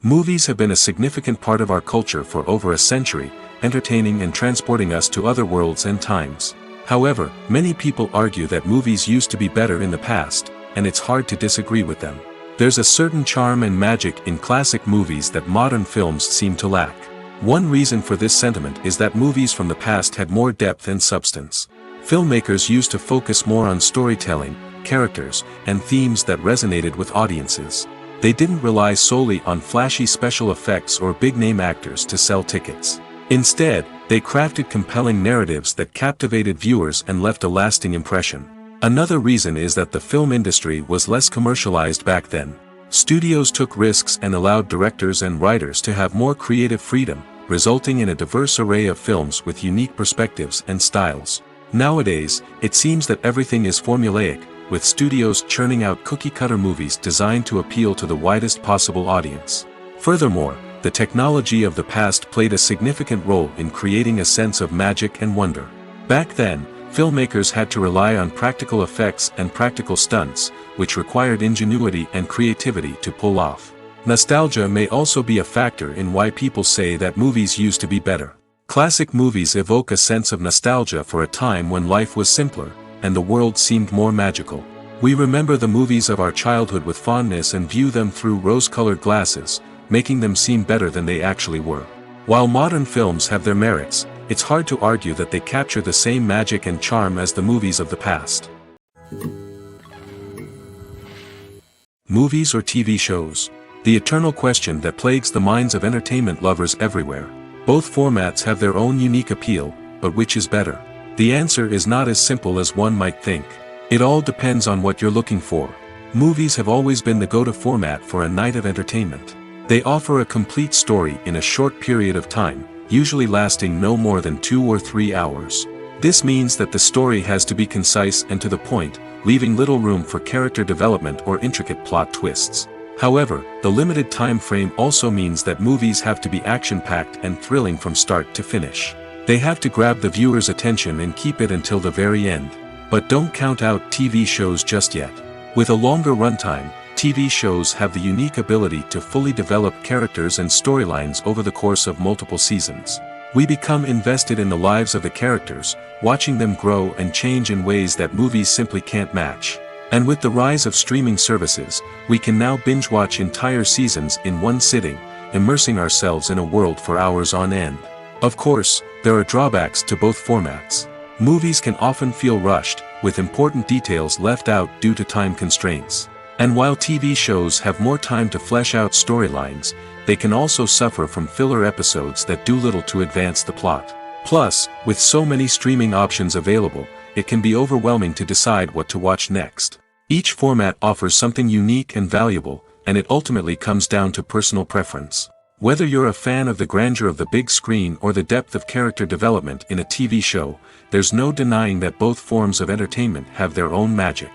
Movies have been a significant part of our culture for over a century, entertaining and transporting us to other worlds and times. However, many people argue that movies used to be better in the past, and it's hard to disagree with them. There's a certain charm and magic in classic movies that modern films seem to lack. One reason for this sentiment is that movies from the past had more depth and substance. Filmmakers used to focus more on storytelling, characters, and themes that resonated with audiences. They didn't rely solely on flashy special effects or big-name actors to sell tickets. Instead, they crafted compelling narratives that captivated viewers and left a lasting impression. Another reason is that the film industry was less commercialized back then. Studios took risks and allowed directors and writers to have more creative freedom, resulting in a diverse array of films with unique perspectives and styles. Nowadays, it seems that everything is formulaic, with studios churning out cookie-cutter movies designed to appeal to the widest possible audience. Furthermore, the technology of the past played a significant role in creating a sense of magic and wonder. Back then, filmmakers had to rely on practical effects and practical stunts, which required ingenuity and creativity to pull off. Nostalgia may also be a factor in why people say that movies used to be better. Classic movies evoke a sense of nostalgia for a time when life was simpler, and the world seemed more magical. We remember the movies of our childhood with fondness and view them through rose-colored glasses, making them seem better than they actually were. While modern films have their merits, it's hard to argue that they capture the same magic and charm as the movies of the past. Movies or TV shows? The eternal question that plagues the minds of entertainment lovers everywhere. Both formats have their own unique appeal, but which is better? The answer is not as simple as one might think. It all depends on what you're looking for. Movies have always been the go-to format for a night of entertainment. They offer a complete story in a short period of time, usually lasting no more than 2 or 3 hours. This means that the story has to be concise and to the point, leaving little room for character development or intricate plot twists. However, the limited time frame also means that movies have to be action-packed and thrilling from start to finish. They have to grab the viewer's attention and keep it until the very end. But don't count out TV shows just yet. With a longer runtime, TV shows have the unique ability to fully develop characters and storylines over the course of multiple seasons. We become invested in the lives of the characters, watching them grow and change in ways that movies simply can't match. And with the rise of streaming services, we can now binge-watch entire seasons in one sitting, immersing ourselves in a world for hours on end. Of course, there are drawbacks to both formats. Movies can often feel rushed, with important details left out due to time constraints. And while TV shows have more time to flesh out storylines, they can also suffer from filler episodes that do little to advance the plot. Plus, with so many streaming options available, it can be overwhelming to decide what to watch next. Each format offers something unique and valuable, and it ultimately comes down to personal preference. Whether you're a fan of the grandeur of the big screen or the depth of character development in a TV show, there's no denying that both forms of entertainment have their own magic.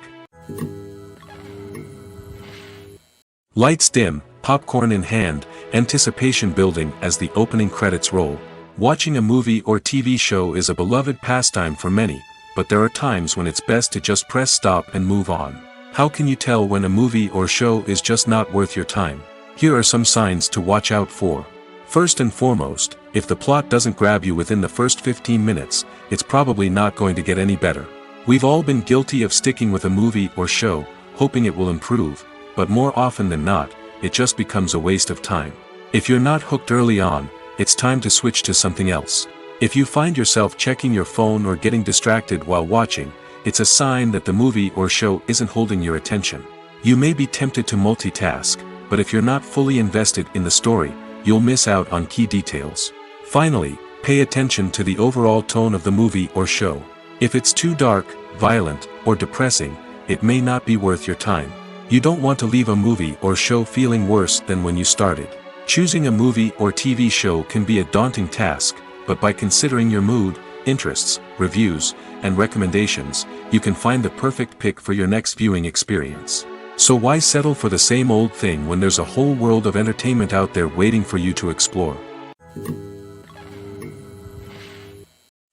Lights dim, popcorn in hand, anticipation building as the opening credits roll. Watching a movie or TV show is a beloved pastime for many, but there are times when it's best to just press stop and move on. How can you tell when a movie or show is just not worth your time? Here are some signs to watch out for. First and foremost, if the plot doesn't grab you within the first 15 minutes, it's probably not going to get any better. We've all been guilty of sticking with a movie or show, hoping it will improve, but more often than not, it just becomes a waste of time. If you're not hooked early on, it's time to switch to something else. If you find yourself checking your phone or getting distracted while watching, it's a sign that the movie or show isn't holding your attention. You may be tempted to multitask, but if you're not fully invested in the story, you'll miss out on key details. Finally, pay attention to the overall tone of the movie or show. If it's too dark, violent, or depressing, it may not be worth your time. You don't want to leave a movie or show feeling worse than when you started. Choosing a movie or TV show can be a daunting task, but by considering your mood, interests, reviews, and recommendations, you can find the perfect pick for your next viewing experience. So why settle for the same old thing when there's a whole world of entertainment out there waiting for you to explore?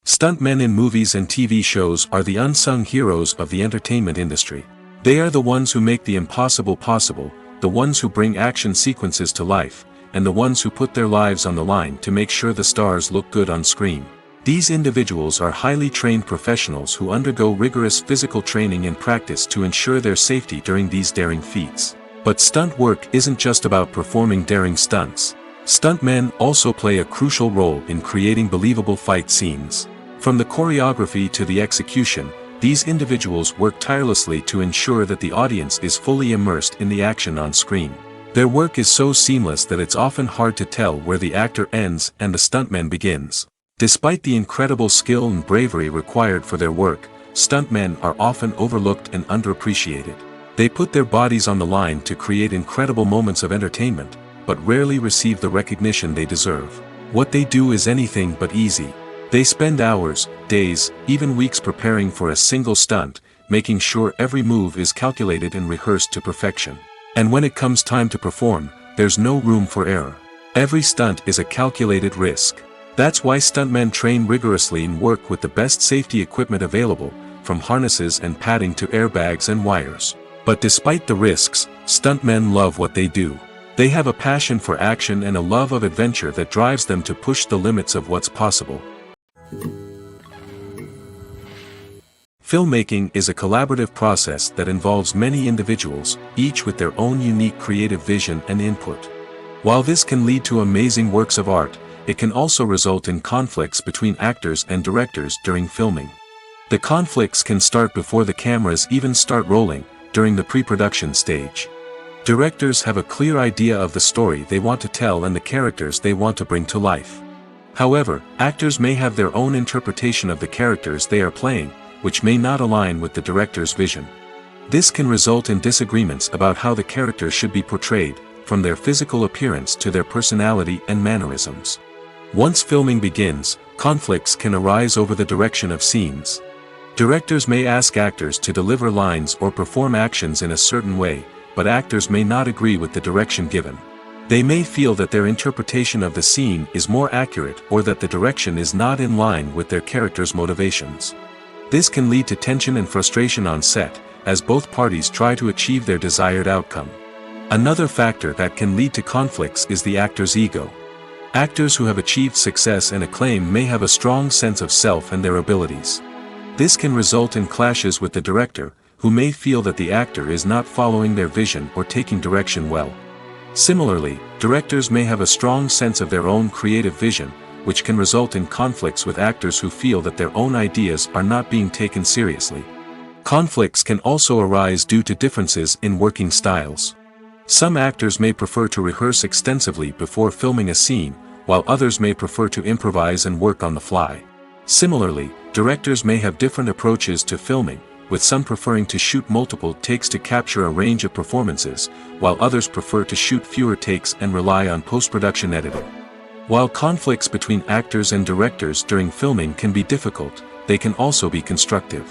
Stuntmen in movies and TV shows are the unsung heroes of the entertainment industry. They are the ones who make the impossible possible, the ones who bring action sequences to life, and the ones who put their lives on the line to make sure the stars look good on screen. These individuals are highly trained professionals who undergo rigorous physical training and practice to ensure their safety during these daring feats. But stunt work isn't just about performing daring stunts. Stuntmen also play a crucial role in creating believable fight scenes. From the choreography to the execution, these individuals work tirelessly to ensure that the audience is fully immersed in the action on screen. Their work is so seamless that it's often hard to tell where the actor ends and the stuntman begins. Despite the incredible skill and bravery required for their work, stuntmen are often overlooked and underappreciated. They put their bodies on the line to create incredible moments of entertainment, but rarely receive the recognition they deserve. What they do is anything but easy. They spend hours, days, even weeks preparing for a single stunt, making sure every move is calculated and rehearsed to perfection. And when it comes time to perform, there's no room for error. Every stunt is a calculated risk. That's why stuntmen train rigorously and work with the best safety equipment available, from harnesses and padding to airbags and wires. But despite the risks, stuntmen love what they do. They have a passion for action and a love of adventure that drives them to push the limits of what's possible. Filmmaking is a collaborative process that involves many individuals, each with their own unique creative vision and input. While this can lead to amazing works of art, it can also result in conflicts between actors and directors during filming. The conflicts can start before the cameras even start rolling, during the pre-production stage. Directors have a clear idea of the story they want to tell and the characters they want to bring to life. However, actors may have their own interpretation of the characters they are playing, which may not align with the director's vision. This can result in disagreements about how the characters should be portrayed, from their physical appearance to their personality and mannerisms. Once filming begins, conflicts can arise over the direction of scenes. Directors may ask actors to deliver lines or perform actions in a certain way, but actors may not agree with the direction given. They may feel that their interpretation of the scene is more accurate or that the direction is not in line with their character's motivations. This can lead to tension and frustration on set, as both parties try to achieve their desired outcome. Another factor that can lead to conflicts is the actor's ego. Actors who have achieved success and acclaim may have a strong sense of self and their abilities. This can result in clashes with the director, who may feel that the actor is not following their vision or taking direction well. Similarly, directors may have a strong sense of their own creative vision, which can result in conflicts with actors who feel that their own ideas are not being taken seriously. Conflicts can also arise due to differences in working styles. Some actors may prefer to rehearse extensively before filming a scene, while others may prefer to improvise and work on the fly. Similarly, directors may have different approaches to filming, with some preferring to shoot multiple takes to capture a range of performances, while others prefer to shoot fewer takes and rely on post-production editing. While conflicts between actors and directors during filming can be difficult, they can also be constructive.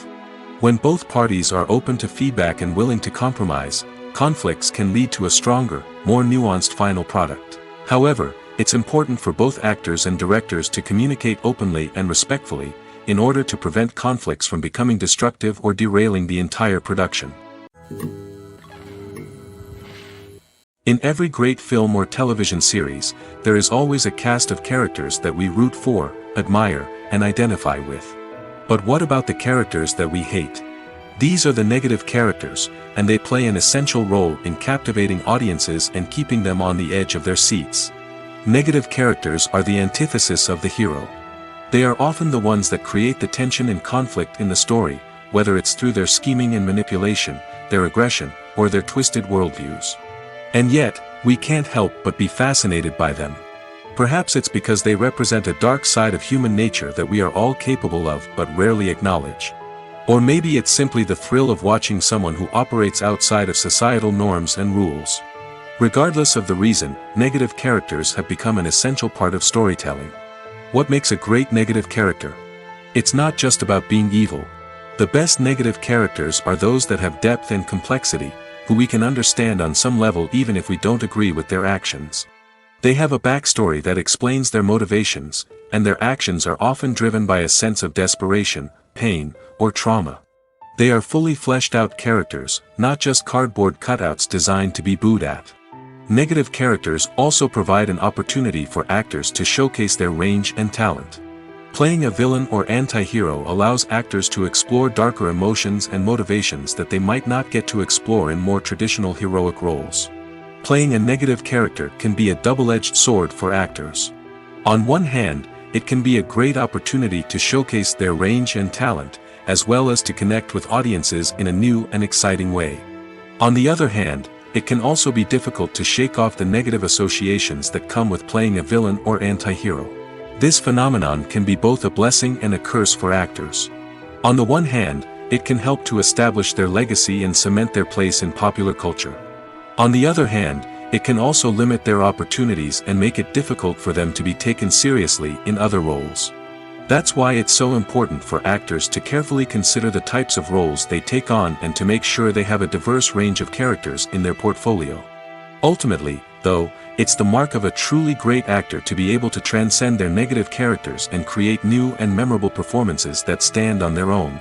When both parties are open to feedback and willing to compromise, conflicts can lead to a stronger, more nuanced final product. However, it's important for both actors and directors to communicate openly and respectfully, in order to prevent conflicts from becoming destructive or derailing the entire production. In every great film or television series, there is always a cast of characters that we root for, admire, and identify with. But what about the characters that we hate? These are the negative characters, and they play an essential role in captivating audiences and keeping them on the edge of their seats. Negative characters are the antithesis of the hero. They are often the ones that create the tension and conflict in the story, whether it's through their scheming and manipulation, their aggression, or their twisted worldviews. And yet, we can't help but be fascinated by them. Perhaps it's because they represent a dark side of human nature that we are all capable of but rarely acknowledge. Or maybe it's simply the thrill of watching someone who operates outside of societal norms and rules. Regardless of the reason, negative characters have become an essential part of storytelling. What makes a great negative character? It's not just about being evil. The best negative characters are those that have depth and complexity, who we can understand on some level even if we don't agree with their actions. They have a backstory that explains their motivations, and their actions are often driven by a sense of desperation, pain, or trauma. They are fully fleshed out characters, not just cardboard cutouts designed to be booed at. Negative characters also provide an opportunity for actors to showcase their range and talent. Playing a villain or anti-hero allows actors to explore darker emotions and motivations that they might not get to explore in more traditional heroic roles. Playing a negative character can be a double-edged sword for actors. On one hand, it can be a great opportunity to showcase their range and talent, as well as to connect with audiences in a new and exciting way. On the other hand, it can also be difficult to shake off the negative associations that come with playing a villain or anti-hero. This phenomenon can be both a blessing and a curse for actors. On the one hand, it can help to establish their legacy and cement their place in popular culture. On the other hand, it can also limit their opportunities and make it difficult for them to be taken seriously in other roles. That's why it's so important for actors to carefully consider the types of roles they take on and to make sure they have a diverse range of characters in their portfolio. Ultimately, though, it's the mark of a truly great actor to be able to transcend their negative characters and create new and memorable performances that stand on their own.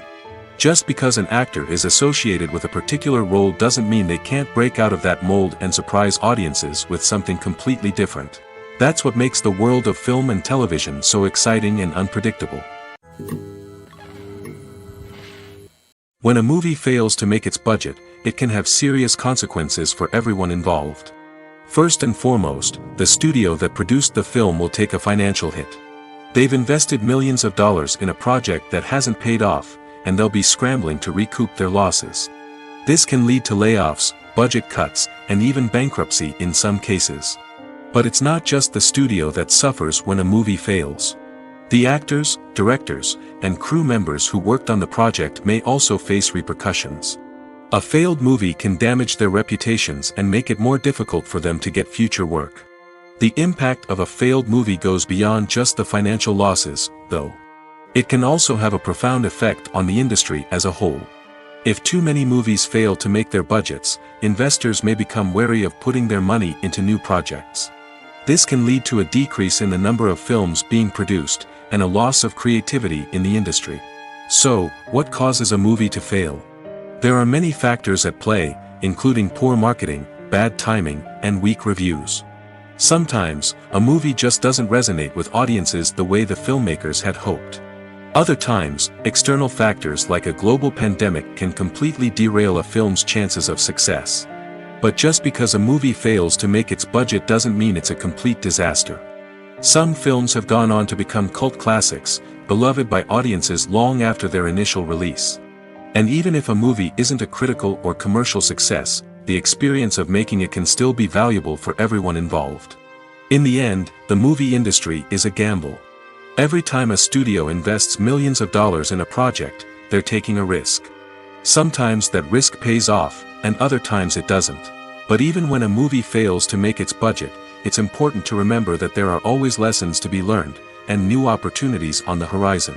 Just because an actor is associated with a particular role doesn't mean they can't break out of that mold and surprise audiences with something completely different. That's what makes the world of film and television so exciting and unpredictable. When a movie fails to make its budget, it can have serious consequences for everyone involved. First and foremost, the studio that produced the film will take a financial hit. They've invested millions of dollars in a project that hasn't paid off, and they'll be scrambling to recoup their losses. This can lead to layoffs, budget cuts, and even bankruptcy in some cases. But it's not just the studio that suffers when a movie fails. The actors, directors, and crew members who worked on the project may also face repercussions. A failed movie can damage their reputations and make it more difficult for them to get future work. The impact of a failed movie goes beyond just the financial losses, though. It can also have a profound effect on the industry as a whole. If too many movies fail to make their budgets, investors may become wary of putting their money into new projects. This can lead to a decrease in the number of films being produced, and a loss of creativity in the industry. So, what causes a movie to fail? There are many factors at play, including poor marketing, bad timing, and weak reviews. Sometimes, a movie just doesn't resonate with audiences the way the filmmakers had hoped. Other times, external factors like a global pandemic can completely derail a film's chances of success. But just because a movie fails to make its budget doesn't mean it's a complete disaster. Some films have gone on to become cult classics, beloved by audiences long after their initial release. And even if a movie isn't a critical or commercial success, the experience of making it can still be valuable for everyone involved. In the end, the movie industry is a gamble. Every time a studio invests millions of dollars in a project, they're taking a risk. Sometimes that risk pays off, and other times it doesn't. But even when a movie fails to make its budget, it's important to remember that there are always lessons to be learned, and new opportunities on the horizon.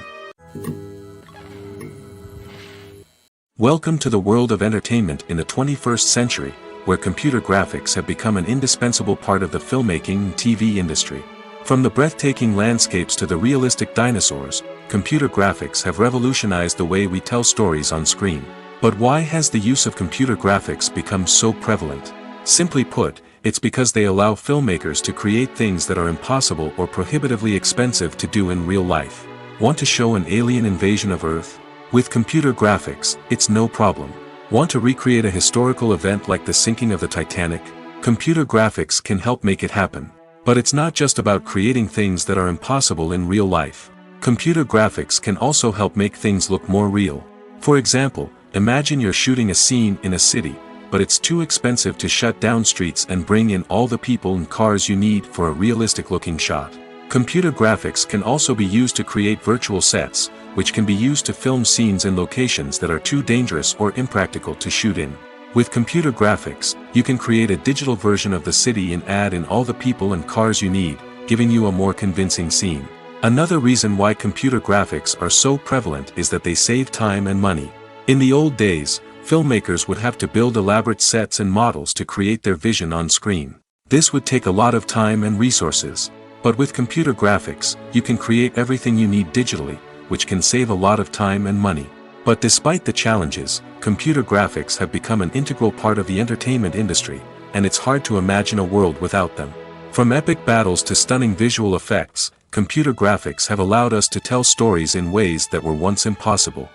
Welcome to the world of entertainment in the 21st century, where computer graphics have become an indispensable part of the filmmaking and TV industry. From the breathtaking landscapes to the realistic dinosaurs, computer graphics have revolutionized the way we tell stories on screen. But why has the use of computer graphics become so prevalent? Simply put, It's because they allow filmmakers to create things that are impossible or prohibitively expensive to do in real life. Want to show an alien invasion of Earth? With computer graphics, it's no problem. Want to recreate a historical event like the sinking of the Titanic? Computer graphics can help make it happen. But it's not just about creating things that are impossible in real life. Computer graphics can also help make things look more real. For example, imagine you're shooting a scene in a city, but it's too expensive to shut down streets and bring in all the people and cars you need for a realistic-looking shot. Computer graphics can also be used to create virtual sets, which can be used to film scenes in locations that are too dangerous or impractical to shoot in. With computer graphics, you can create a digital version of the city and add in all the people and cars you need, giving you a more convincing scene. Another reason why computer graphics are so prevalent is that they save time and money. In the old days, filmmakers would have to build elaborate sets and models to create their vision on screen. This would take a lot of time and resources. But with computer graphics, you can create everything you need digitally, which can save a lot of time and money. But despite the challenges, computer graphics have become an integral part of the entertainment industry, and it's hard to imagine a world without them. From epic battles to stunning visual effects, computer graphics have allowed us to tell stories in ways that were once impossible.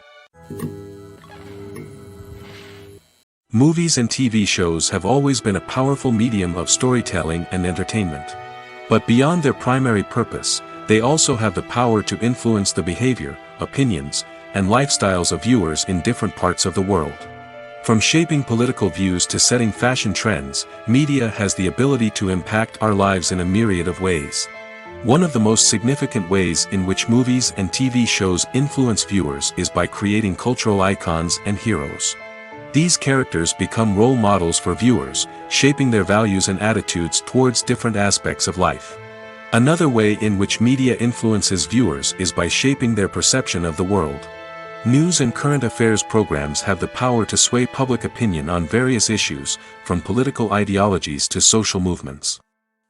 Movies and TV shows have always been a powerful medium of storytelling and entertainment. But beyond their primary purpose, they also have the power to influence the behavior, opinions, and lifestyles of viewers in different parts of the world. From shaping political views to setting fashion trends, media has the ability to impact our lives in a myriad of ways. One of the most significant ways in which movies and TV shows influence viewers is by creating cultural icons and heroes. These characters become role models for viewers, shaping their values and attitudes towards different aspects of life. Another way in which media influences viewers is by shaping their perception of the world. News and current affairs programs have the power to sway public opinion on various issues, from political ideologies to social movements.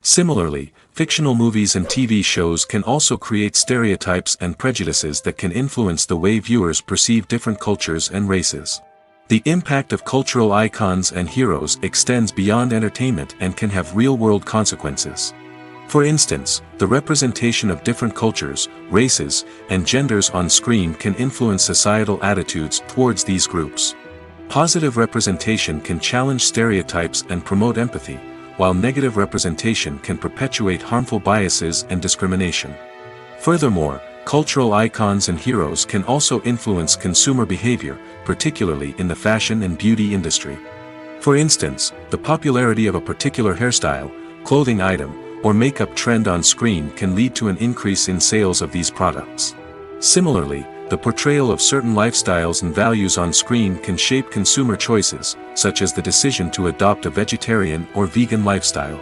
Similarly, fictional movies and TV shows can also create stereotypes and prejudices that can influence the way viewers perceive different cultures and races. The impact of cultural icons and heroes extends beyond entertainment and can have real-world consequences. For instance, the representation of different cultures, races, and genders on screen can influence societal attitudes towards these groups. Positive representation can challenge stereotypes and promote empathy, while negative representation can perpetuate harmful biases and discrimination. Furthermore, cultural icons and heroes can also influence consumer behavior, particularly in the fashion and beauty industry. For instance, the popularity of a particular hairstyle, clothing item, or makeup trend on screen can lead to an increase in sales of these products. Similarly, the portrayal of certain lifestyles and values on screen can shape consumer choices, such as the decision to adopt a vegetarian or vegan lifestyle.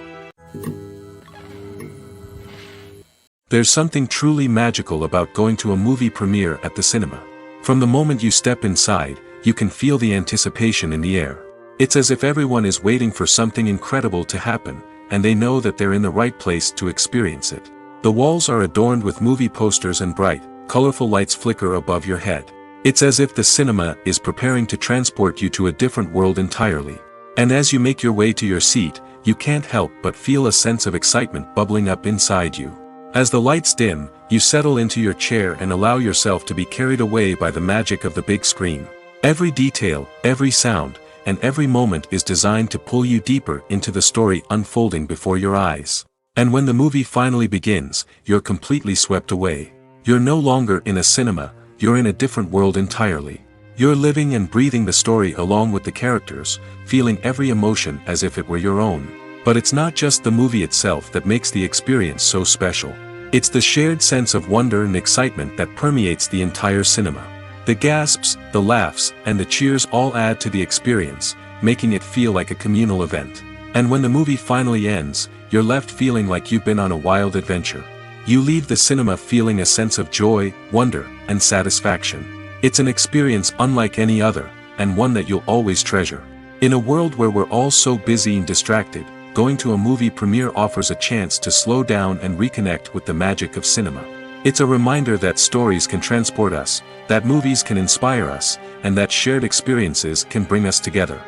There's something truly magical about going to a movie premiere at the cinema. From the moment you step inside, you can feel the anticipation in the air. It's as if everyone is waiting for something incredible to happen, and they know that they're in the right place to experience it. The walls are adorned with movie posters and bright, colorful lights flicker above your head. It's as if the cinema is preparing to transport you to a different world entirely. And as you make your way to your seat, you can't help but feel a sense of excitement bubbling up inside you. As the lights dim, you settle into your chair and allow yourself to be carried away by the magic of the big screen. Every detail, every sound, and every moment is designed to pull you deeper into the story unfolding before your eyes. And when the movie finally begins, you're completely swept away. You're no longer in a cinema, you're in a different world entirely. You're living and breathing the story along with the characters, feeling every emotion as if it were your own. But it's not just the movie itself that makes the experience so special. It's the shared sense of wonder and excitement that permeates the entire cinema. The gasps, the laughs, and the cheers all add to the experience, making it feel like a communal event. And when the movie finally ends, you're left feeling like you've been on a wild adventure. You leave the cinema feeling a sense of joy, wonder, and satisfaction. It's an experience unlike any other, and one that you'll always treasure. In a world where we're all so busy and distracted, going to a movie premiere offers a chance to slow down and reconnect with the magic of cinema. It's a reminder that stories can transport us, that movies can inspire us, and that shared experiences can bring us together.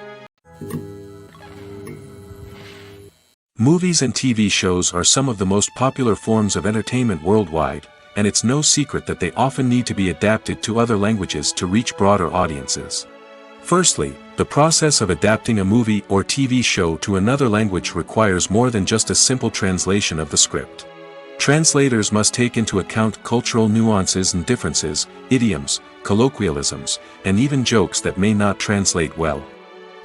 Movies and TV shows are some of the most popular forms of entertainment worldwide, and it's no secret that they often need to be adapted to other languages to reach broader audiences. Firstly, the process of adapting a movie or TV show to another language requires more than just a simple translation of the script. Translators must take into account cultural nuances and differences, idioms, colloquialisms, and even jokes that may not translate well.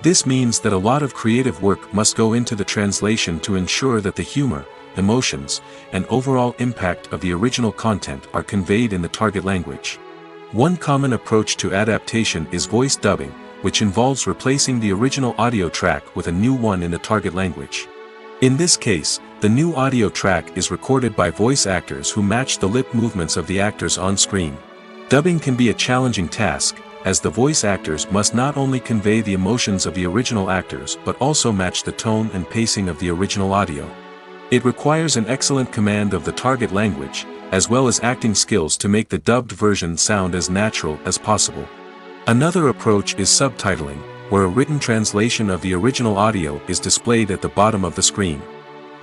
This means that a lot of creative work must go into the translation to ensure that the humor, emotions, and overall impact of the original content are conveyed in the target language. One common approach to adaptation is voice dubbing, which involves replacing the original audio track with a new one in the target language. In this case, the new audio track is recorded by voice actors who match the lip movements of the actors on screen. Dubbing can be a challenging task, as the voice actors must not only convey the emotions of the original actors but also match the tone and pacing of the original audio. It requires an excellent command of the target language, as well as acting skills to make the dubbed version sound as natural as possible. Another approach is subtitling, where a written translation of the original audio is displayed at the bottom of the screen.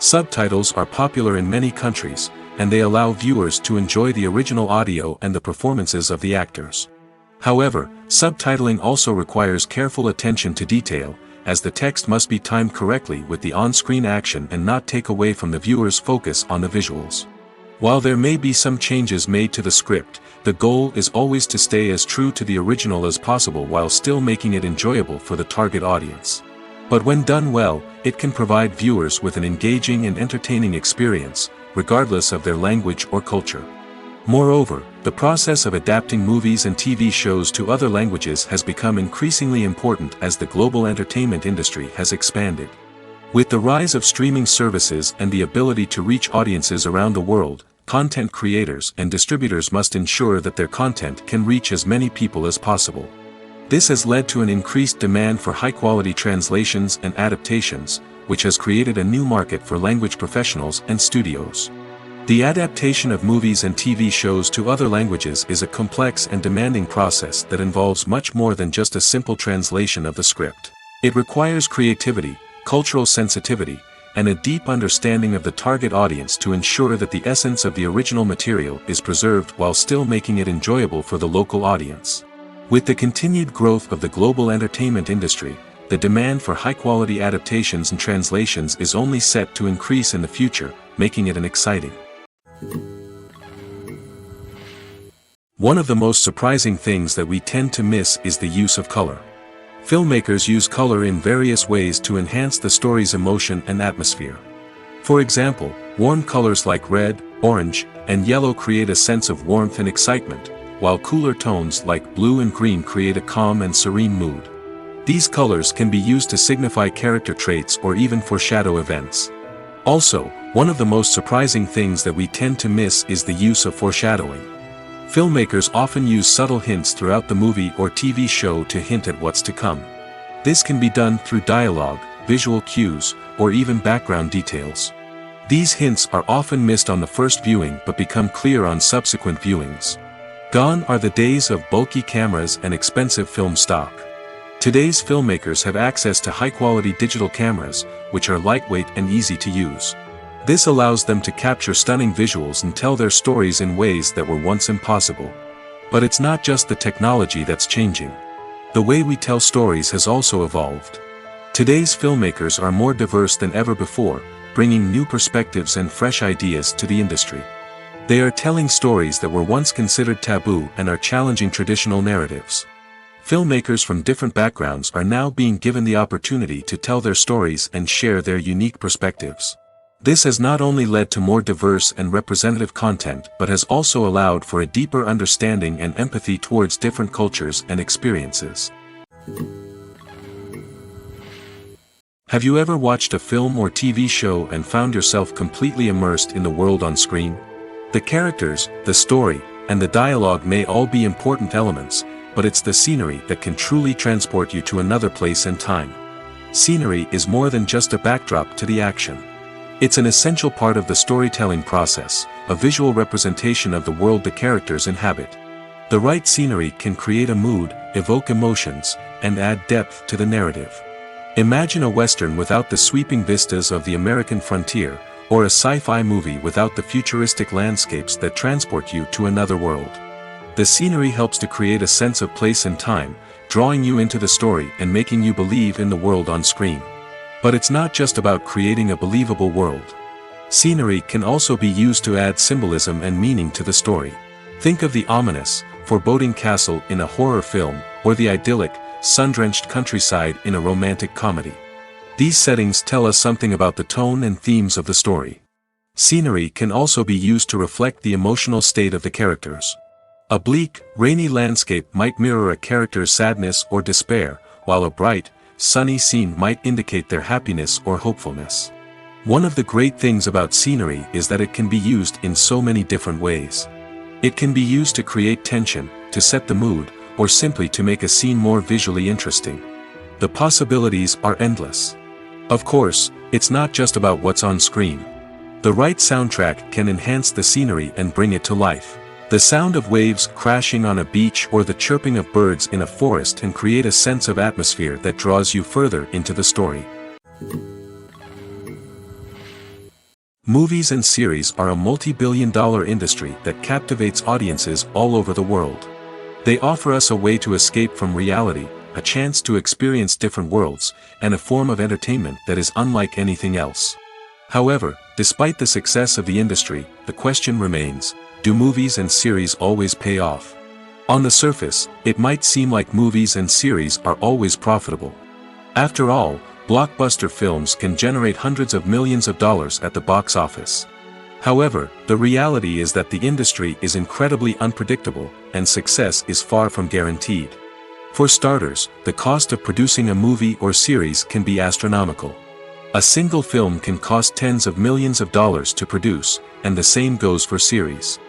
Subtitles are popular in many countries, and they allow viewers to enjoy the original audio and the performances of the actors. However, subtitling also requires careful attention to detail, as the text must be timed correctly with the on-screen action and not take away from the viewer's focus on the visuals. While there may be some changes made to the script, the goal is always to stay as true to the original as possible while still making it enjoyable for the target audience. But when done well, it can provide viewers with an engaging and entertaining experience, regardless of their language or culture. Moreover, the process of adapting movies and TV shows to other languages has become increasingly important as the global entertainment industry has expanded. With the rise of streaming services and the ability to reach audiences around the world, content creators and distributors must ensure that their content can reach as many people as possible. This has led to an increased demand for high-quality translations and adaptations, which has created a new market for language professionals and studios. The adaptation of movies and TV shows to other languages is a complex and demanding process that involves much more than just a simple translation of the script. It requires creativity, cultural sensitivity, and a deep understanding of the target audience to ensure that the essence of the original material is preserved while still making it enjoyable for the local audience. With the continued growth of the global entertainment industry, the demand for high-quality adaptations and translations is only set to increase in the future, making it an exciting. One of the most surprising things that we tend to miss is the use of color. Filmmakers use color in various ways to enhance the story's emotion and atmosphere. For example, warm colors like red, orange, and yellow create a sense of warmth and excitement, while cooler tones like blue and green create a calm and serene mood. These colors can be used to signify character traits or even foreshadow events. Also, one of the most surprising things that we tend to miss is the use of foreshadowing. Filmmakers often use subtle hints throughout the movie or TV show to hint at what's to come. This can be done through dialogue, visual cues, or even background details. These hints are often missed on the first viewing but become clear on subsequent viewings. Gone are the days of bulky cameras and expensive film stock. Today's filmmakers have access to high-quality digital cameras, which are lightweight and easy to use. This allows them to capture stunning visuals and tell their stories in ways that were once impossible. But it's not just the technology that's changing. The way we tell stories has also evolved. Today's filmmakers are more diverse than ever before, bringing new perspectives and fresh ideas to the industry. They are telling stories that were once considered taboo and are challenging traditional narratives. Filmmakers from different backgrounds are now being given the opportunity to tell their stories and share their unique perspectives. This has not only led to more diverse and representative content but has also allowed for a deeper understanding and empathy towards different cultures and experiences. Have you ever watched a film or TV show and found yourself completely immersed in the world on screen? The characters, the story, and the dialogue may all be important elements, but it's the scenery that can truly transport you to another place and time. Scenery is more than just a backdrop to the action. It's an essential part of the storytelling process, a visual representation of the world the characters inhabit. The right scenery can create a mood, evoke emotions, and add depth to the narrative. Imagine a Western without the sweeping vistas of the American frontier, or a sci-fi movie without the futuristic landscapes that transport you to another world. The scenery helps to create a sense of place and time, drawing you into the story and making you believe in the world on screen. But it's not just about creating a believable world. Scenery can also be used to add symbolism and meaning to the story. Think of the ominous, foreboding castle in a horror film, or the idyllic, sun-drenched countryside in a romantic comedy. These settings tell us something about the tone and themes of the story. Scenery can also be used to reflect the emotional state of the characters. A bleak, rainy landscape might mirror a character's sadness or despair, while a bright, sunny scene might indicate their happiness or hopefulness. One of the great things about scenery is that it can be used in so many different ways. It can be used to create tension, to set the mood, or simply to make a scene more visually interesting. The possibilities are endless. Of course, it's not just about what's on screen. The right soundtrack can enhance the scenery and bring it to life. The sound of waves crashing on a beach or the chirping of birds in a forest can create a sense of atmosphere that draws you further into the story. Movies and series are a multi-billion-dollar industry that captivates audiences all over the world. They offer us a way to escape from reality, a chance to experience different worlds, and a form of entertainment that is unlike anything else. However, despite the success of the industry, the question remains, do movies and series always pay off? On the surface, it might seem like movies and series are always profitable. After all, blockbuster films can generate hundreds of millions of dollars at the box office. However, the reality is that the industry is incredibly unpredictable, and success is far from guaranteed. For starters, the cost of producing a movie or series can be astronomical. A single film can cost tens of millions of dollars to produce, and the same goes for series.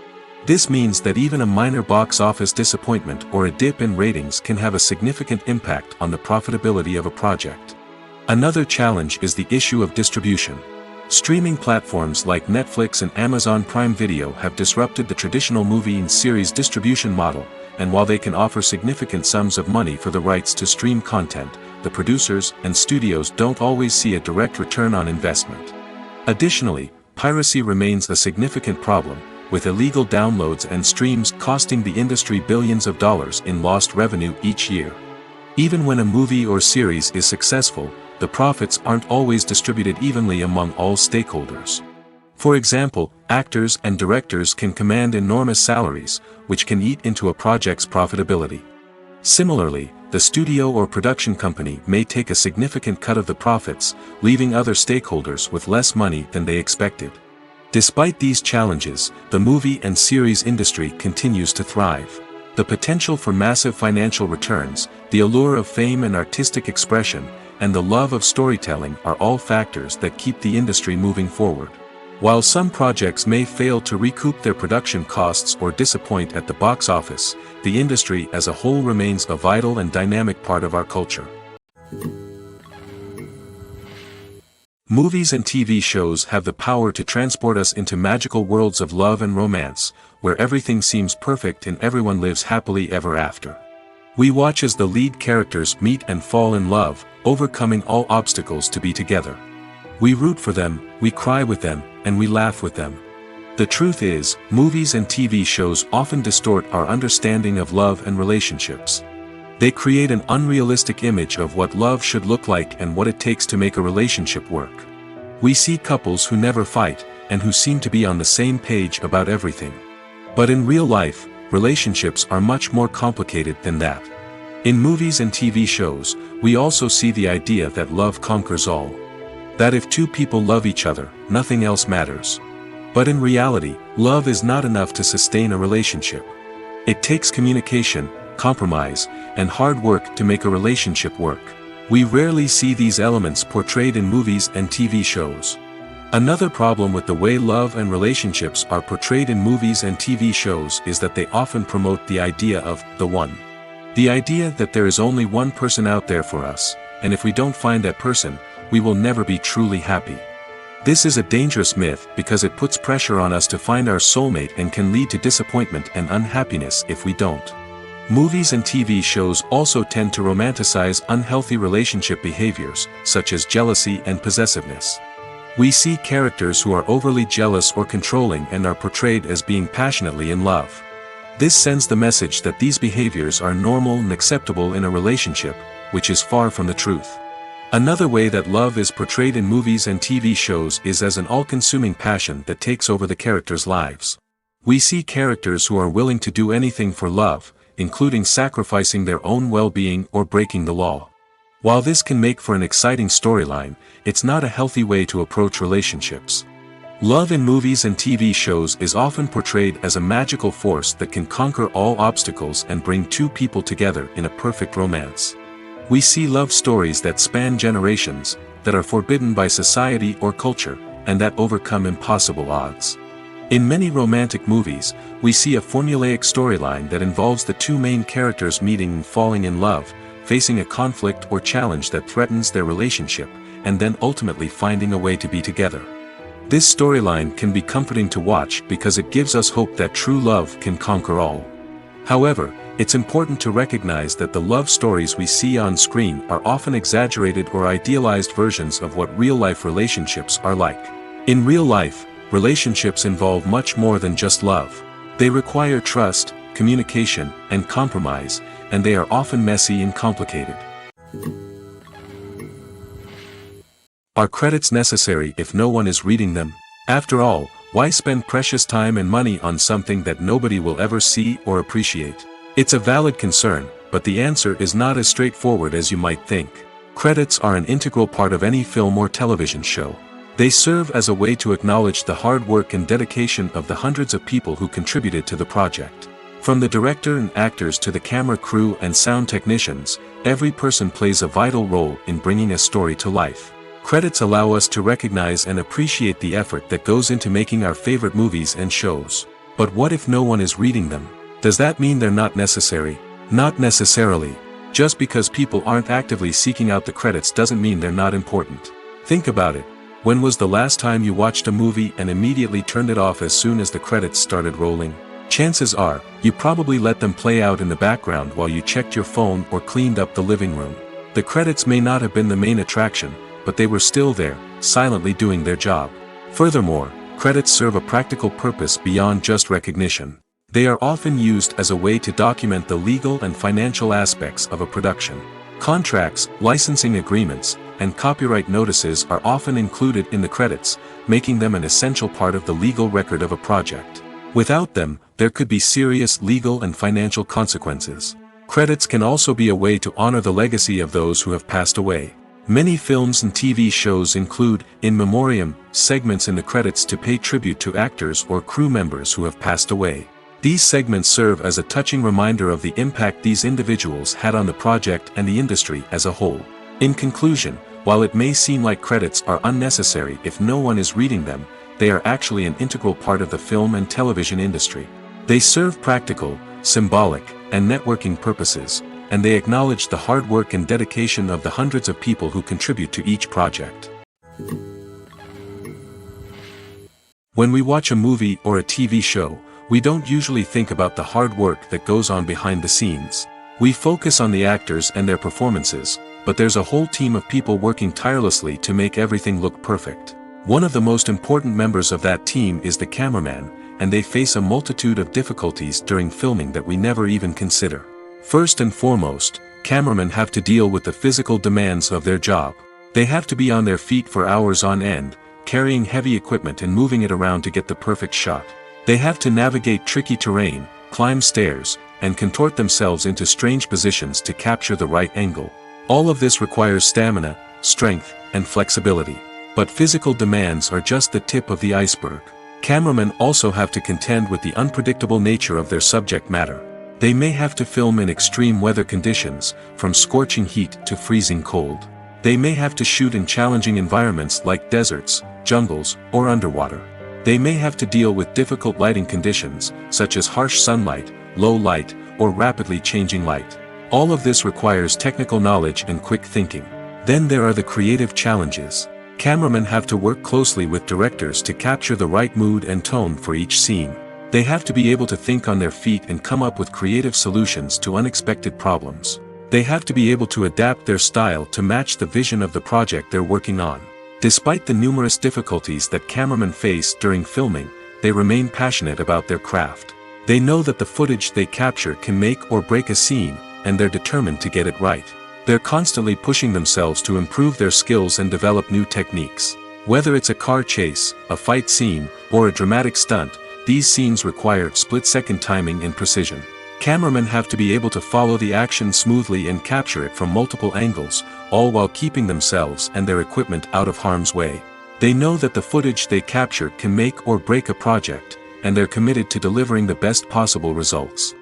This means that even a minor box office disappointment or a dip in ratings can have a significant impact on the profitability of a project. Another challenge is the issue of distribution. Streaming platforms like Netflix and Amazon Prime Video have disrupted the traditional movie and series distribution model, and while they can offer significant sums of money for the rights to stream content, the producers and studios don't always see a direct return on investment. Additionally, piracy remains a significant problem, with illegal downloads and streams costing the industry billions of dollars in lost revenue each year. Even when a movie or series is successful, the profits aren't always distributed evenly among all stakeholders. For example, actors and directors can command enormous salaries, which can eat into a project's profitability. Similarly, the studio or production company may take a significant cut of the profits, leaving other stakeholders with less money than they expected. Despite these challenges, the movie and series industry continues to thrive. The potential for massive financial returns, the allure of fame and artistic expression, and the love of storytelling are all factors that keep the industry moving forward. While some projects may fail to recoup their production costs or disappoint at the box office, the industry as a whole remains a vital and dynamic part of our culture. Movies and TV shows have the power to transport us into magical worlds of love and romance, where everything seems perfect and everyone lives happily ever after. We watch as the lead characters meet and fall in love, overcoming all obstacles to be together. We root for them, we cry with them, and we laugh with them. The truth is, movies and TV shows often distort our understanding of love and relationships. They create an unrealistic image of what love should look like and what it takes to make a relationship work. We see couples who never fight, and who seem to be on the same page about everything. But in real life, relationships are much more complicated than that. In movies and TV shows, we also see the idea that love conquers all. That if two people love each other, nothing else matters. But in reality, love is not enough to sustain a relationship. It takes communication, compromise, and hard work to make a relationship work. We rarely see these elements portrayed in movies and TV shows. Another problem with the way love and relationships are portrayed in movies and TV shows is that they often promote the idea of the one. The idea that there is only one person out there for us, and if we don't find that person, we will never be truly happy. This is a dangerous myth because it puts pressure on us to find our soulmate and can lead to disappointment and unhappiness if we don't. Movies and TV shows also tend to romanticize unhealthy relationship behaviors, such as jealousy and possessiveness. We see characters who are overly jealous or controlling and are portrayed as being passionately in love. This sends the message that these behaviors are normal and acceptable in a relationship, which is far from the truth. Another way that love is portrayed in movies and TV shows is as an all-consuming passion that takes over the characters' lives. We see characters who are willing to do anything for love, including sacrificing their own well-being or breaking the law. While this can make for an exciting storyline, it's not a healthy way to approach relationships. Love in movies and TV shows is often portrayed as a magical force that can conquer all obstacles and bring two people together in a perfect romance. We see love stories that span generations, that are forbidden by society or culture, and that overcome impossible odds. In many romantic movies, we see a formulaic storyline that involves the two main characters meeting and falling in love, facing a conflict or challenge that threatens their relationship, and then ultimately finding a way to be together. This storyline can be comforting to watch because it gives us hope that true love can conquer all. However, it's important to recognize that the love stories we see on screen are often exaggerated or idealized versions of what real-life relationships are like. In real life, relationships involve much more than just love. They require trust, communication, and compromise, and they are often messy and complicated. Are credits necessary if no one is reading them? After all, why spend precious time and money on something that nobody will ever see or appreciate? It's a valid concern, but the answer is not as straightforward as you might think. Credits are an integral part of any film or television show. They serve as a way to acknowledge the hard work and dedication of the hundreds of people who contributed to the project. From the director and actors to the camera crew and sound technicians, every person plays a vital role in bringing a story to life. Credits allow us to recognize and appreciate the effort that goes into making our favorite movies and shows. But what if no one is reading them? Does that mean they're not necessary? Not necessarily. Just because people aren't actively seeking out the credits doesn't mean they're not important. Think about it. When was the last time you watched a movie and immediately turned it off as soon as the credits started rolling? Chances are, you probably let them play out in the background while you checked your phone or cleaned up the living room. The credits may not have been the main attraction, but they were still there, silently doing their job. Furthermore, credits serve a practical purpose beyond just recognition. They are often used as a way to document the legal and financial aspects of a production. Contracts, licensing agreements, and copyright notices are often included in the credits, making them an essential part of the legal record of a project. Without them, there could be serious legal and financial consequences. Credits can also be a way to honor the legacy of those who have passed away. Many films and TV shows include, in memoriam, segments in the credits to pay tribute to actors or crew members who have passed away. These segments serve as a touching reminder of the impact these individuals had on the project and the industry as a whole. In conclusion, while it may seem like credits are unnecessary if no one is reading them, they are actually an integral part of the film and television industry. They serve practical, symbolic, and networking purposes, and they acknowledge the hard work and dedication of the hundreds of people who contribute to each project. When we watch a movie or a TV show, we don't usually think about the hard work that goes on behind the scenes. We focus on the actors and their performances, but there's a whole team of people working tirelessly to make everything look perfect. One of the most important members of that team is the cameraman, and they face a multitude of difficulties during filming that we never even consider. First and foremost, cameramen have to deal with the physical demands of their job. They have to be on their feet for hours on end, carrying heavy equipment and moving it around to get the perfect shot. They have to navigate tricky terrain, climb stairs, and contort themselves into strange positions to capture the right angle. All of this requires stamina, strength, and flexibility. But physical demands are just the tip of the iceberg. Cameramen also have to contend with the unpredictable nature of their subject matter. They may have to film in extreme weather conditions, from scorching heat to freezing cold. They may have to shoot in challenging environments like deserts, jungles, or underwater. They may have to deal with difficult lighting conditions, such as harsh sunlight, low light, or rapidly changing light. All of this requires technical knowledge and quick thinking. Then there are the creative challenges. Cameramen have to work closely with directors to capture the right mood and tone for each scene. They have to be able to think on their feet and come up with creative solutions to unexpected problems. They have to be able to adapt their style to match the vision of the project they're working on. Despite the numerous difficulties that cameramen face during filming, they remain passionate about their craft. They know that the footage they capture can make or break a scene, and they're determined to get it right. They're constantly pushing themselves to improve their skills and develop new techniques. Whether it's a car chase, a fight scene, or a dramatic stunt, these scenes require split-second timing and precision. Cameramen have to be able to follow the action smoothly and capture it from multiple angles, all while keeping themselves and their equipment out of harm's way. They know that the footage they capture can make or break a project, and they're committed to delivering the best possible results.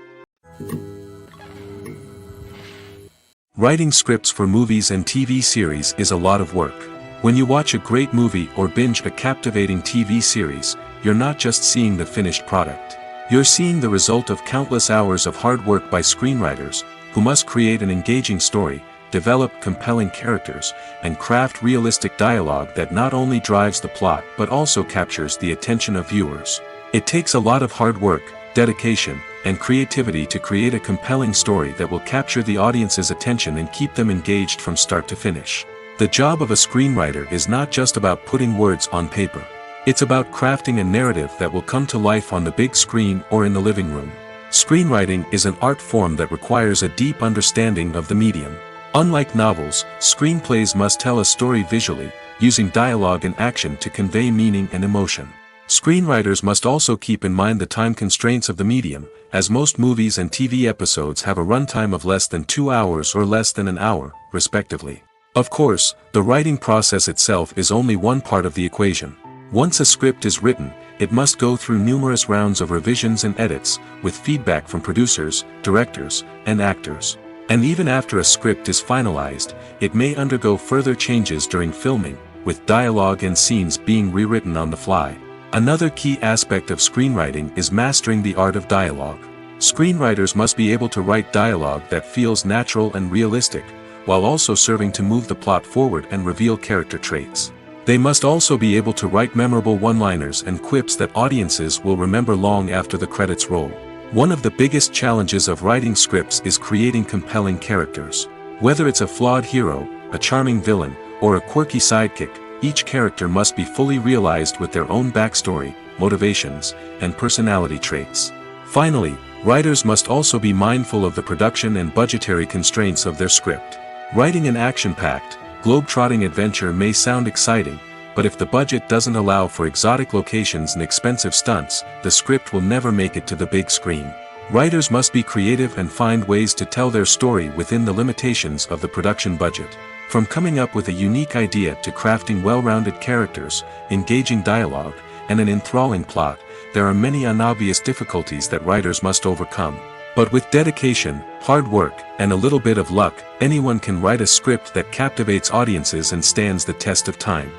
Writing scripts for movies and TV series is a lot of work. When you watch a great movie or binge a captivating TV series, you're not just seeing the finished product. You're seeing the result of countless hours of hard work by screenwriters, who must create an engaging story, develop compelling characters, and craft realistic dialogue that not only drives the plot but also captures the attention of viewers. It takes a lot of hard work, dedication, and creativity to create a compelling story that will capture the audience's attention and keep them engaged from start to finish. The job of a screenwriter is not just about putting words on paper. It's about crafting a narrative that will come to life on the big screen or in the living room. Screenwriting is an art form that requires a deep understanding of the medium. Unlike novels, screenplays must tell a story visually, using dialogue and action to convey meaning and emotion. Screenwriters must also keep in mind the time constraints of the medium, as most movies and TV episodes have a runtime of less than 2 hours or less than an hour, respectively. Of course, the writing process itself is only one part of the equation. Once a script is written, it must go through numerous rounds of revisions and edits, with feedback from producers, directors, and actors. And even after a script is finalized, it may undergo further changes during filming, with dialogue and scenes being rewritten on the fly. Another key aspect of screenwriting is mastering the art of dialogue. Screenwriters must be able to write dialogue that feels natural and realistic, while also serving to move the plot forward and reveal character traits. They must also be able to write memorable one-liners and quips that audiences will remember long after the credits roll. One of the biggest challenges of writing scripts is creating compelling characters. Whether it's a flawed hero, a charming villain, or a quirky sidekick, each character must be fully realized with their own backstory, motivations, and personality traits. Finally, writers must also be mindful of the production and budgetary constraints of their script. Writing an action-packed, globe-trotting adventure may sound exciting, but if the budget doesn't allow for exotic locations and expensive stunts, the script will never make it to the big screen. Writers must be creative and find ways to tell their story within the limitations of the production budget. From coming up with a unique idea to crafting well-rounded characters, engaging dialogue, and an enthralling plot, there are many unobvious difficulties that writers must overcome. But with dedication, hard work, and a little bit of luck, anyone can write a script that captivates audiences and stands the test of time.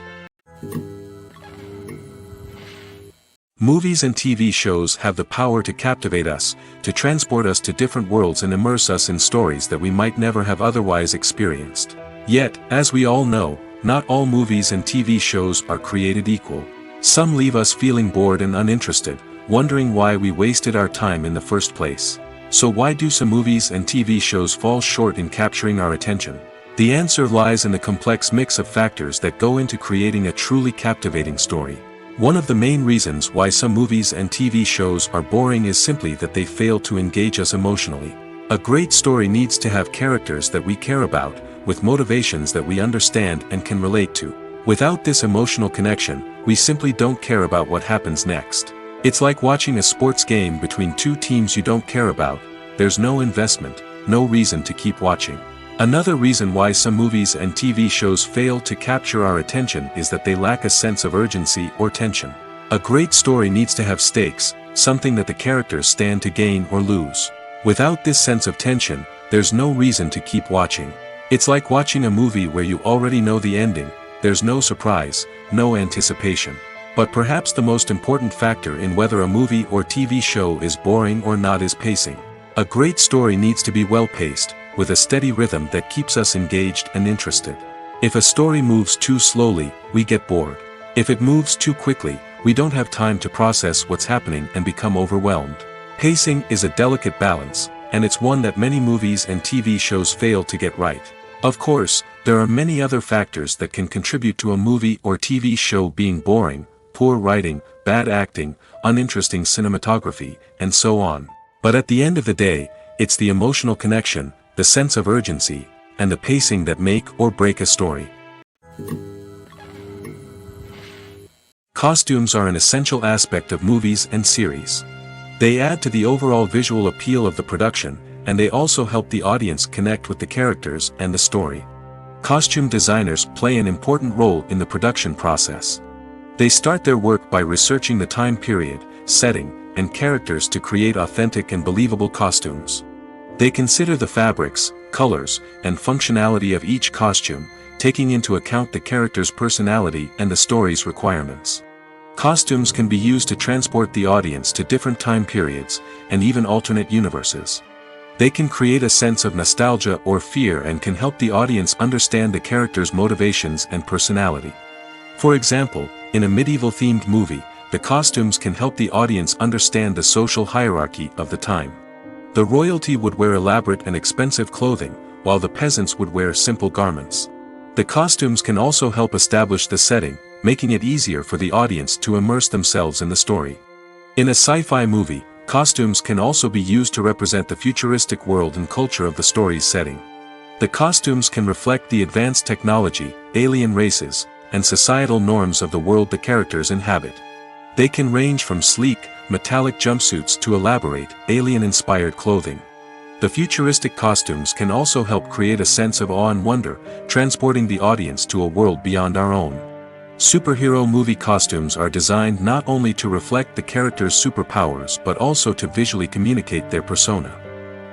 Movies and TV shows have the power to captivate us, to transport us to different worlds and immerse us in stories that we might never have otherwise experienced. Yet, as we all know, not all movies and TV shows are created equal. Some leave us feeling bored and uninterested, wondering why we wasted our time in the first place. So why do some movies and TV shows fall short in capturing our attention? The answer lies in the complex mix of factors that go into creating a truly captivating story. One of the main reasons why some movies and TV shows are boring is simply that they fail to engage us emotionally. A great story needs to have characters that we care about, with motivations that we understand and can relate to. Without this emotional connection, we simply don't care about what happens next. It's like watching a sports game between two teams you don't care about. There's no investment, no reason to keep watching. Another reason why some movies and TV shows fail to capture our attention is that they lack a sense of urgency or tension. A great story needs to have stakes, something that the characters stand to gain or lose. Without this sense of tension, there's no reason to keep watching. It's like watching a movie where you already know the ending. There's no surprise, no anticipation. But perhaps the most important factor in whether a movie or TV show is boring or not is pacing. A great story needs to be well-paced, with a steady rhythm that keeps us engaged and interested. If a story moves too slowly, we get bored. If it moves too quickly, we don't have time to process what's happening and become overwhelmed. Pacing is a delicate balance, and it's one that many movies and TV shows fail to get right. Of course, there are many other factors that can contribute to a movie or TV show being boring: poor writing, bad acting, uninteresting cinematography, and so on. But at the end of the day, it's the emotional connection, the sense of urgency, and the pacing that make or break a story. Costumes are an essential aspect of movies and series. They add to the overall visual appeal of the production, and they also help the audience connect with the characters and the story. Costume designers play an important role in the production process. They start their work by researching the time period, setting, and characters to create authentic and believable costumes. They consider the fabrics, colors, and functionality of each costume, taking into account the character's personality and the story's requirements. Costumes can be used to transport the audience to different time periods, and even alternate universes. They can create a sense of nostalgia or fear and can help the audience understand the character's motivations and personality. For example, in a medieval-themed movie, the costumes can help the audience understand the social hierarchy of the time. The royalty would wear elaborate and expensive clothing, while the peasants would wear simple garments. The costumes can also help establish the setting, making it easier for the audience to immerse themselves in the story. In a sci-fi movie, costumes can also be used to represent the futuristic world and culture of the story's setting. The costumes can reflect the advanced technology, alien races, and societal norms of the world the characters inhabit. They can range from sleek, metallic jumpsuits to elaborate, alien-inspired clothing. The futuristic costumes can also help create a sense of awe and wonder, transporting the audience to a world beyond our own. Superhero movie costumes are designed not only to reflect the character's superpowers but also to visually communicate their persona.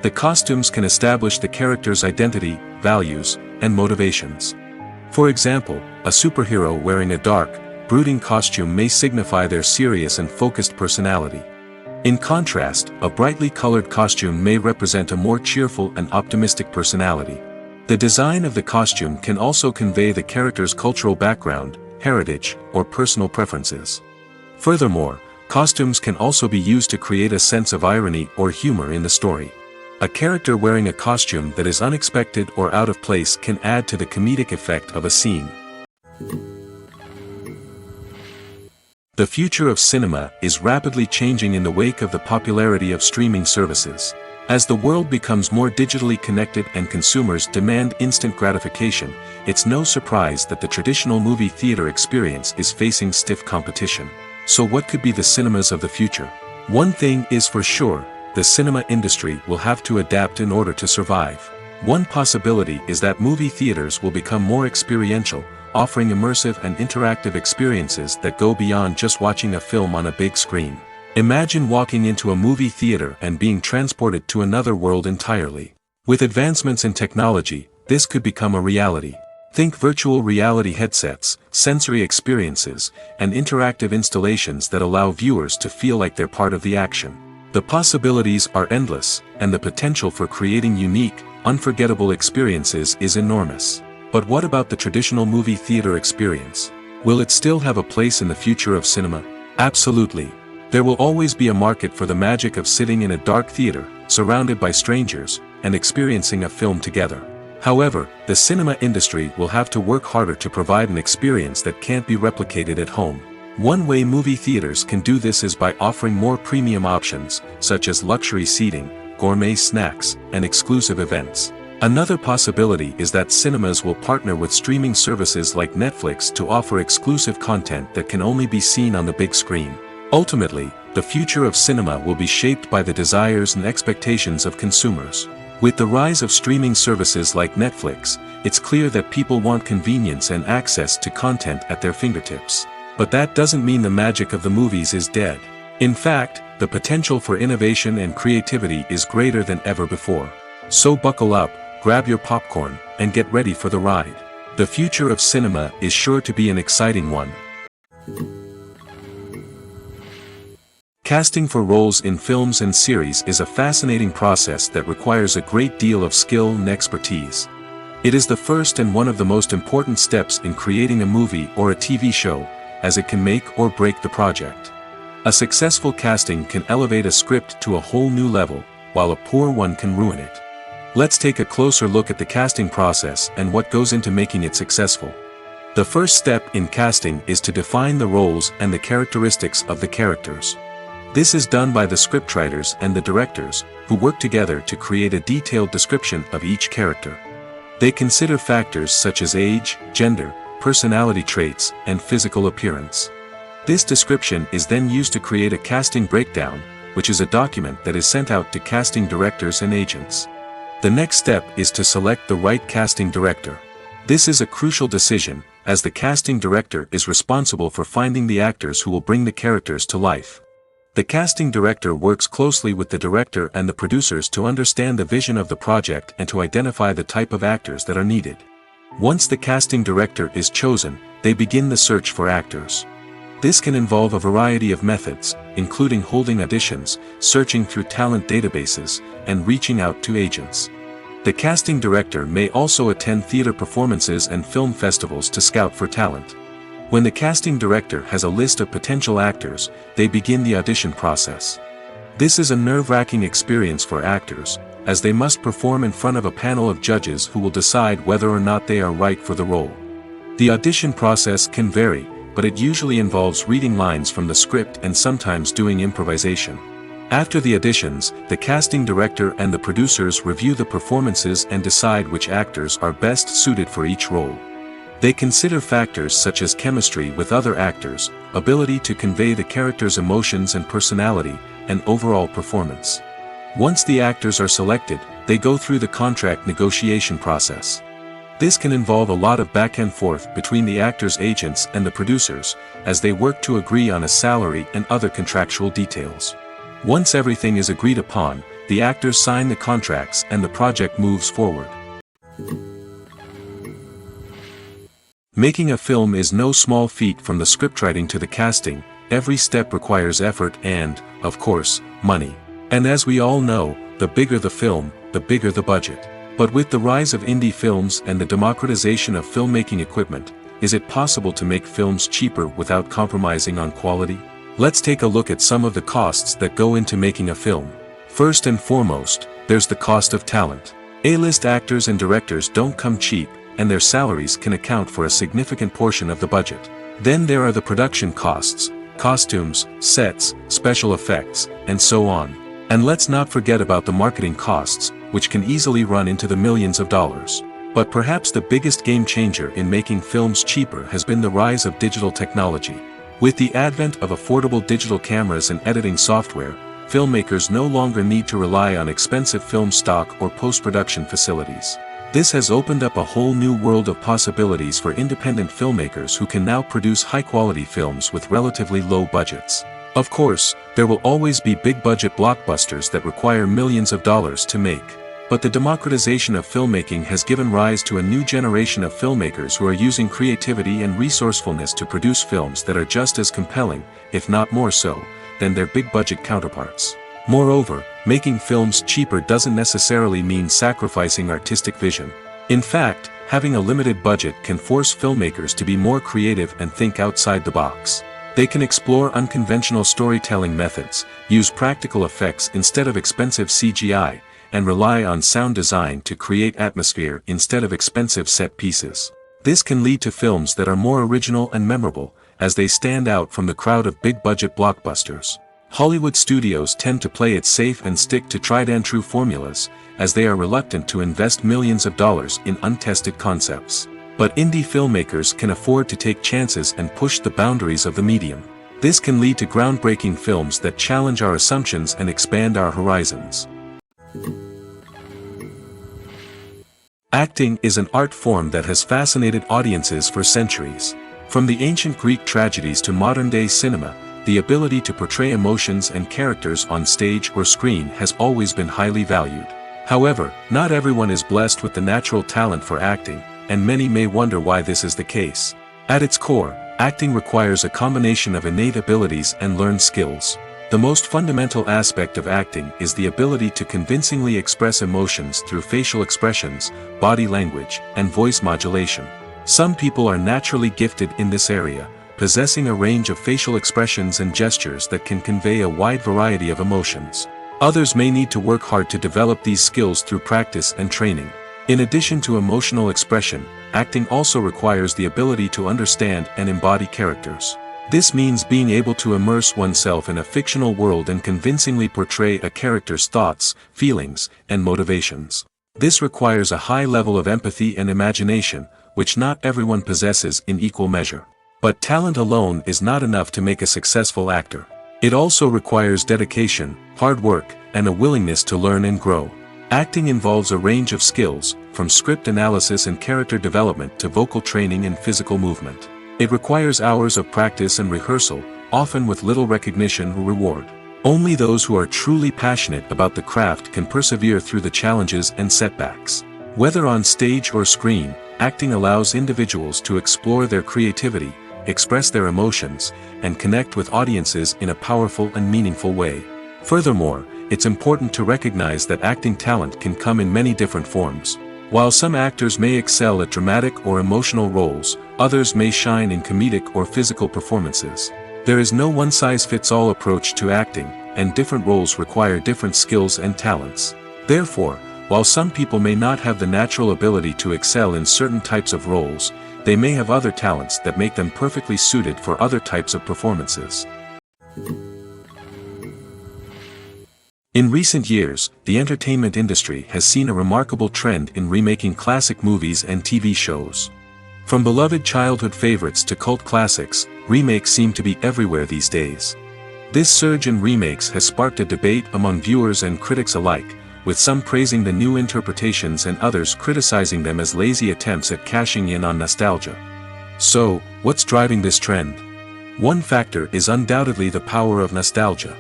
The costumes can establish the character's identity, values, and motivations. For example, a superhero wearing a dark, brooding costume may signify their serious and focused personality. In contrast, a brightly colored costume may represent a more cheerful and optimistic personality. The design of the costume can also convey the character's cultural background, heritage, or personal preferences. Furthermore, costumes can also be used to create a sense of irony or humor in the story. A character wearing a costume that is unexpected or out of place can add to the comedic effect of a scene. The future of cinema is rapidly changing in the wake of the popularity of streaming services. As the world becomes more digitally connected and consumers demand instant gratification, it's no surprise that the traditional movie theater experience is facing stiff competition. So what could be the cinemas of the future? One thing is for sure, the cinema industry will have to adapt in order to survive. One possibility is that movie theaters will become more experiential, offering immersive and interactive experiences that go beyond just watching a film on a big screen. Imagine walking into a movie theater and being transported to another world entirely. With advancements in technology, this could become a reality. Think virtual reality headsets, sensory experiences, and interactive installations that allow viewers to feel like they're part of the action. The possibilities are endless, and the potential for creating unique, unforgettable experiences is enormous. But what about the traditional movie theater experience? Will it still have a place in the future of cinema? Absolutely. There will always be a market for the magic of sitting in a dark theater, surrounded by strangers, and experiencing a film together. However, the cinema industry will have to work harder to provide an experience that can't be replicated at home. One way movie theaters can do this is by offering more premium options, such as luxury seating, gourmet snacks, and exclusive events. Another possibility is that cinemas will partner with streaming services like Netflix to offer exclusive content that can only be seen on the big screen. Ultimately, the future of cinema will be shaped by the desires and expectations of consumers. With the rise of streaming services like Netflix, it's clear that people want convenience and access to content at their fingertips. But that doesn't mean the magic of the movies is dead. In fact, the potential for innovation and creativity is greater than ever before. So buckle up, grab your popcorn, and get ready for the ride. The future of cinema is sure to be an exciting one. Casting for roles in films and series is a fascinating process that requires a great deal of skill and expertise. It is the first and one of the most important steps in creating a movie or a TV show, as it can make or break the project. A successful casting can elevate a script to a whole new level, while a poor one can ruin it. Let's take a closer look at the casting process and what goes into making it successful. The first step in casting is to define the roles and the characteristics of the characters. This is done by the scriptwriters and the directors, who work together to create a detailed description of each character. They consider factors such as age, gender, personality traits, and physical appearance. This description is then used to create a casting breakdown, which is a document that is sent out to casting directors and agents. The next step is to select the right casting director. This is a crucial decision, as the casting director is responsible for finding the actors who will bring the characters to life. The casting director works closely with the director and the producers to understand the vision of the project and to identify the type of actors that are needed. Once the casting director is chosen, they begin the search for actors. This can involve a variety of methods, including holding auditions, searching through talent databases, and reaching out to agents. The casting director may also attend theater performances and film festivals to scout for talent. When the casting director has a list of potential actors, they begin the audition process. This is a nerve-wracking experience for actors, as they must perform in front of a panel of judges who will decide whether or not they are right for the role. The audition process can vary, but it usually involves reading lines from the script and sometimes doing improvisation. After the auditions, the casting director and the producers review the performances and decide which actors are best suited for each role. They consider factors such as chemistry with other actors, ability to convey the character's emotions and personality, and overall performance. Once the actors are selected, they go through the contract negotiation process. This can involve a lot of back and forth between the actors' agents and the producers, as they work to agree on a salary and other contractual details. Once everything is agreed upon, the actors sign the contracts and the project moves forward. Making a film is no small feat. From the scriptwriting to the casting, every step requires effort and, of course, money. And as we all know, the bigger the film, the bigger the budget. But with the rise of indie films and the democratization of filmmaking equipment, is it possible to make films cheaper without compromising on quality? Let's take a look at some of the costs that go into making a film. First and foremost, there's the cost of talent. A-list actors and directors don't come cheap, and their salaries can account for a significant portion of the budget. Then there are the production costs, costumes, sets, special effects, and so on. And let's not forget about the marketing costs, which can easily run into the millions of dollars. But perhaps the biggest game changer in making films cheaper has been the rise of digital technology. With the advent of affordable digital cameras and editing software, filmmakers no longer need to rely on expensive film stock or post-production facilities. This has opened up a whole new world of possibilities for independent filmmakers who can now produce high-quality films with relatively low budgets. Of course, there will always be big-budget blockbusters that require millions of dollars to make. But the democratization of filmmaking has given rise to a new generation of filmmakers who are using creativity and resourcefulness to produce films that are just as compelling, if not more so, than their big-budget counterparts. Moreover, making films cheaper doesn't necessarily mean sacrificing artistic vision. In fact, having a limited budget can force filmmakers to be more creative and think outside the box. They can explore unconventional storytelling methods, use practical effects instead of expensive CGI, and rely on sound design to create atmosphere instead of expensive set pieces. This can lead to films that are more original and memorable, as they stand out from the crowd of big-budget blockbusters. Hollywood studios tend to play it safe and stick to tried-and-true formulas, as they are reluctant to invest millions of dollars in untested concepts. But indie filmmakers can afford to take chances and push the boundaries of the medium. This can lead to groundbreaking films that challenge our assumptions and expand our horizons. Acting is an art form that has fascinated audiences for centuries. From the ancient Greek tragedies to modern-day cinema, the ability to portray emotions and characters on stage or screen has always been highly valued. However, not everyone is blessed with the natural talent for acting, and many may wonder why this is the case. At its core, acting requires a combination of innate abilities and learned skills. The most fundamental aspect of acting is the ability to convincingly express emotions through facial expressions, body language, and voice modulation. Some people are naturally gifted in this area, possessing a range of facial expressions and gestures that can convey a wide variety of emotions. Others may need to work hard to develop these skills through practice and training. In addition to emotional expression, acting also requires the ability to understand and embody characters. This means being able to immerse oneself in a fictional world and convincingly portray a character's thoughts, feelings, and motivations. This requires a high level of empathy and imagination, which not everyone possesses in equal measure. But talent alone is not enough to make a successful actor. It also requires dedication, hard work, and a willingness to learn and grow. Acting involves a range of skills, from script analysis and character development to vocal training and physical movement. It requires hours of practice and rehearsal, often with little recognition or reward. Only those who are truly passionate about the craft can persevere through the challenges and setbacks. Whether on stage or screen, acting allows individuals to explore their creativity, express their emotions, and connect with audiences in a powerful and meaningful way. Furthermore, it's important to recognize that acting talent can come in many different forms. While some actors may excel at dramatic or emotional roles, others may shine in comedic or physical performances. There is no one-size-fits-all approach to acting, and different roles require different skills and talents. Therefore, while some people may not have the natural ability to excel in certain types of roles, they may have other talents that make them perfectly suited for other types of performances. In recent years, the entertainment industry has seen a remarkable trend in remaking classic movies and TV shows. From beloved childhood favorites to cult classics, remakes seem to be everywhere these days. This surge in remakes has sparked a debate among viewers and critics alike, with some praising the new interpretations and others criticizing them as lazy attempts at cashing in on nostalgia. So, what's driving this trend? One factor is undoubtedly the power of nostalgia.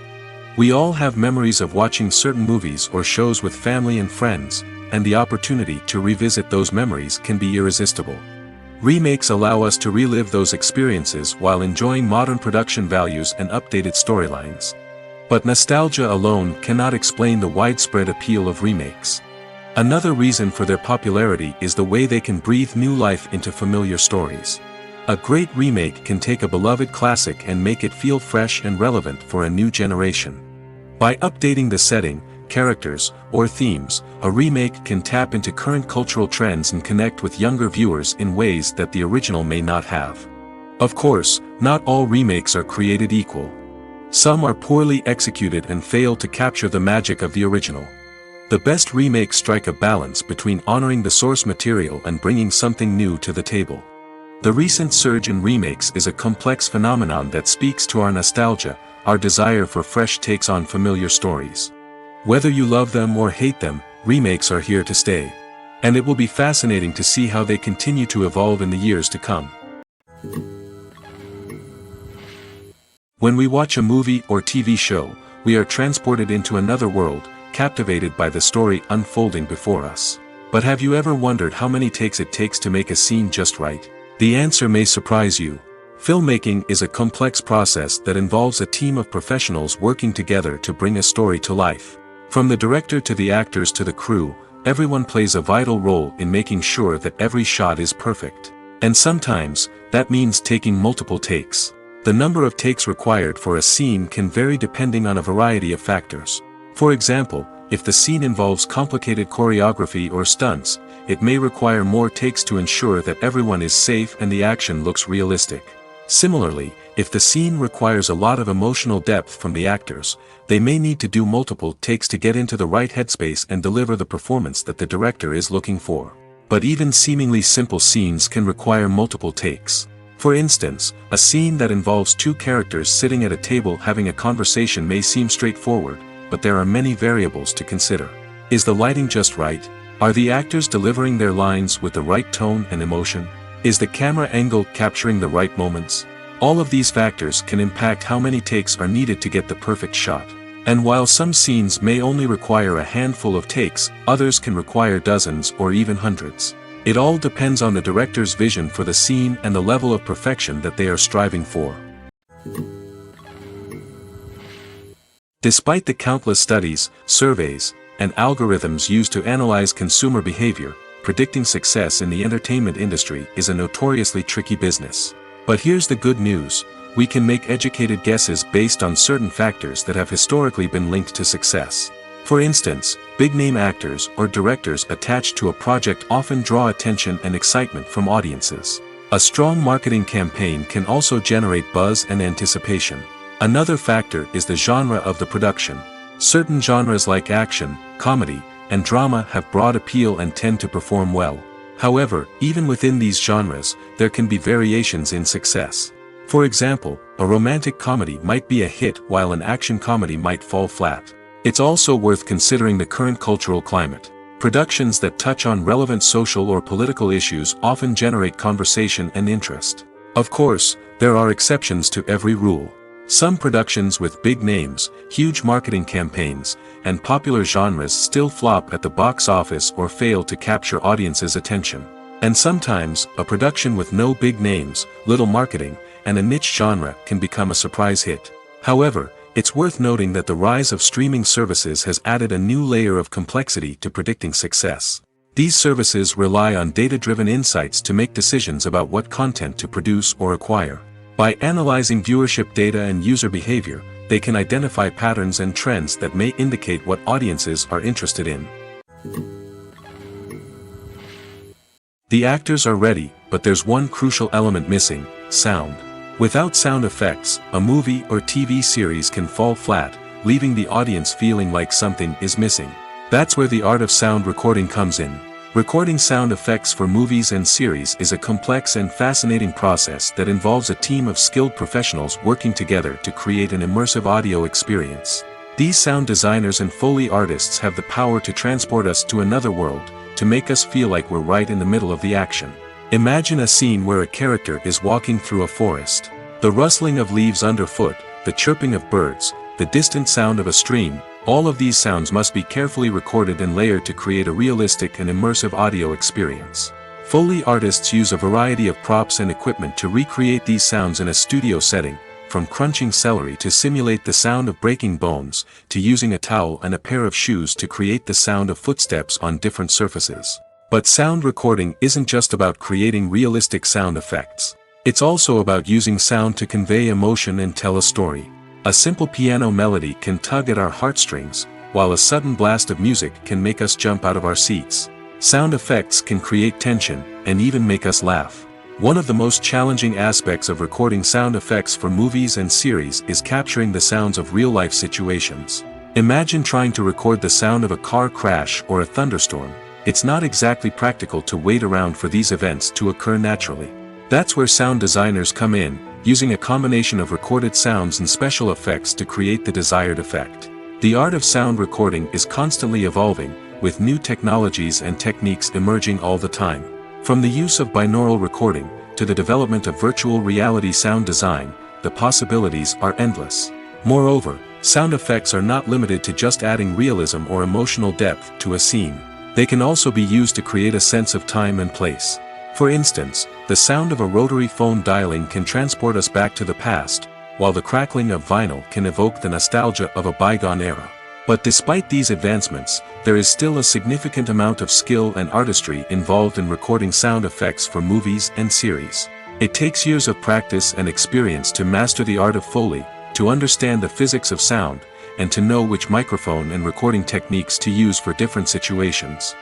We all have memories of watching certain movies or shows with family and friends, and the opportunity to revisit those memories can be irresistible. Remakes allow us to relive those experiences while enjoying modern production values and updated storylines. But nostalgia alone cannot explain the widespread appeal of remakes. Another reason for their popularity is the way they can breathe new life into familiar stories. A great remake can take a beloved classic and make it feel fresh and relevant for a new generation. By updating the setting, characters, or themes, a remake can tap into current cultural trends and connect with younger viewers in ways that the original may not have. Of course, not all remakes are created equal. Some are poorly executed and fail to capture the magic of the original. The best remakes strike a balance between honoring the source material and bringing something new to the table. The recent surge in remakes is a complex phenomenon that speaks to our nostalgia, our desire for fresh takes on familiar stories. Whether you love them or hate them, remakes are here to stay. And it will be fascinating to see how they continue to evolve in the years to come. When we watch a movie or TV show, we are transported into another world, captivated by the story unfolding before us. But have you ever wondered how many takes it takes to make a scene just right? The answer may surprise you. Filmmaking is a complex process that involves a team of professionals working together to bring a story to life. From the director to the actors to the crew, everyone plays a vital role in making sure that every shot is perfect. And sometimes, that means taking multiple takes. The number of takes required for a scene can vary depending on a variety of factors. For example, if the scene involves complicated choreography or stunts, it may require more takes to ensure that everyone is safe and the action looks realistic. Similarly, if the scene requires a lot of emotional depth from the actors, they may need to do multiple takes to get into the right headspace and deliver the performance that the director is looking for. But even seemingly simple scenes can require multiple takes. For instance, a scene that involves two characters sitting at a table having a conversation may seem straightforward, but there are many variables to consider. Is the lighting just right? Are the actors delivering their lines with the right tone and emotion? Is the camera angle capturing the right moments? All of these factors can impact how many takes are needed to get the perfect shot. And while some scenes may only require a handful of takes, others can require dozens or even hundreds. It all depends on the director's vision for the scene and the level of perfection that they are striving for. Despite the countless studies, surveys, and algorithms used to analyze consumer behavior, predicting success in the entertainment industry is a notoriously tricky business. But here's the good news: we can make educated guesses based on certain factors that have historically been linked to success. For instance, big-name actors or directors attached to a project often draw attention and excitement from audiences. A strong marketing campaign can also generate buzz and anticipation. Another factor is the genre of the production. Certain genres like action, comedy, and drama have broad appeal and tend to perform well. However, even within these genres, there can be variations in success. For example, a romantic comedy might be a hit while an action comedy might fall flat. It's also worth considering the current cultural climate. Productions that touch on relevant social or political issues often generate conversation and interest. Of course, there are exceptions to every rule. Some productions with big names, huge marketing campaigns, and popular genres still flop at the box office or fail to capture audiences' attention. And sometimes, a production with no big names, little marketing, and a niche genre can become a surprise hit. However, it's worth noting that the rise of streaming services has added a new layer of complexity to predicting success. These services rely on data-driven insights to make decisions about what content to produce or acquire. By analyzing viewership data and user behavior, they can identify patterns and trends that may indicate what audiences are interested in. The actors are ready, but there's one crucial element missing: sound. Without sound effects, a movie or TV series can fall flat, leaving the audience feeling like something is missing. That's where the art of sound recording comes in. Recording sound effects for movies and series is a complex and fascinating process that involves a team of skilled professionals working together to create an immersive audio experience. These sound designers and Foley artists have the power to transport us to another world, to make us feel like we're right in the middle of the action. Imagine a scene where a character is walking through a forest. The rustling of leaves underfoot, the chirping of birds, the distant sound of a stream, all of these sounds must be carefully recorded and layered to create a realistic and immersive audio experience. Foley artists use a variety of props and equipment to recreate these sounds in a studio setting, from crunching celery to simulate the sound of breaking bones, to using a towel and a pair of shoes to create the sound of footsteps on different surfaces. But sound recording isn't just about creating realistic sound effects. It's also about using sound to convey emotion and tell a story. A simple piano melody can tug at our heartstrings, while a sudden blast of music can make us jump out of our seats. Sound effects can create tension, and even make us laugh. One of the most challenging aspects of recording sound effects for movies and series is capturing the sounds of real-life situations. Imagine trying to record the sound of a car crash or a thunderstorm. It's not exactly practical to wait around for these events to occur naturally. That's where sound designers come in, using a combination of recorded sounds and special effects to create the desired effect. The art of sound recording is constantly evolving, with new technologies and techniques emerging all the time. From the use of binaural recording, to the development of virtual reality sound design, the possibilities are endless. Moreover, sound effects are not limited to just adding realism or emotional depth to a scene. They can also be used to create a sense of time and place. For instance, the sound of a rotary phone dialing can transport us back to the past, while the crackling of vinyl can evoke the nostalgia of a bygone era. But despite these advancements, there is still a significant amount of skill and artistry involved in recording sound effects for movies and series. It takes years of practice and experience to master the art of Foley, to understand the physics of sound, and to know which microphone and recording techniques to use for different situations.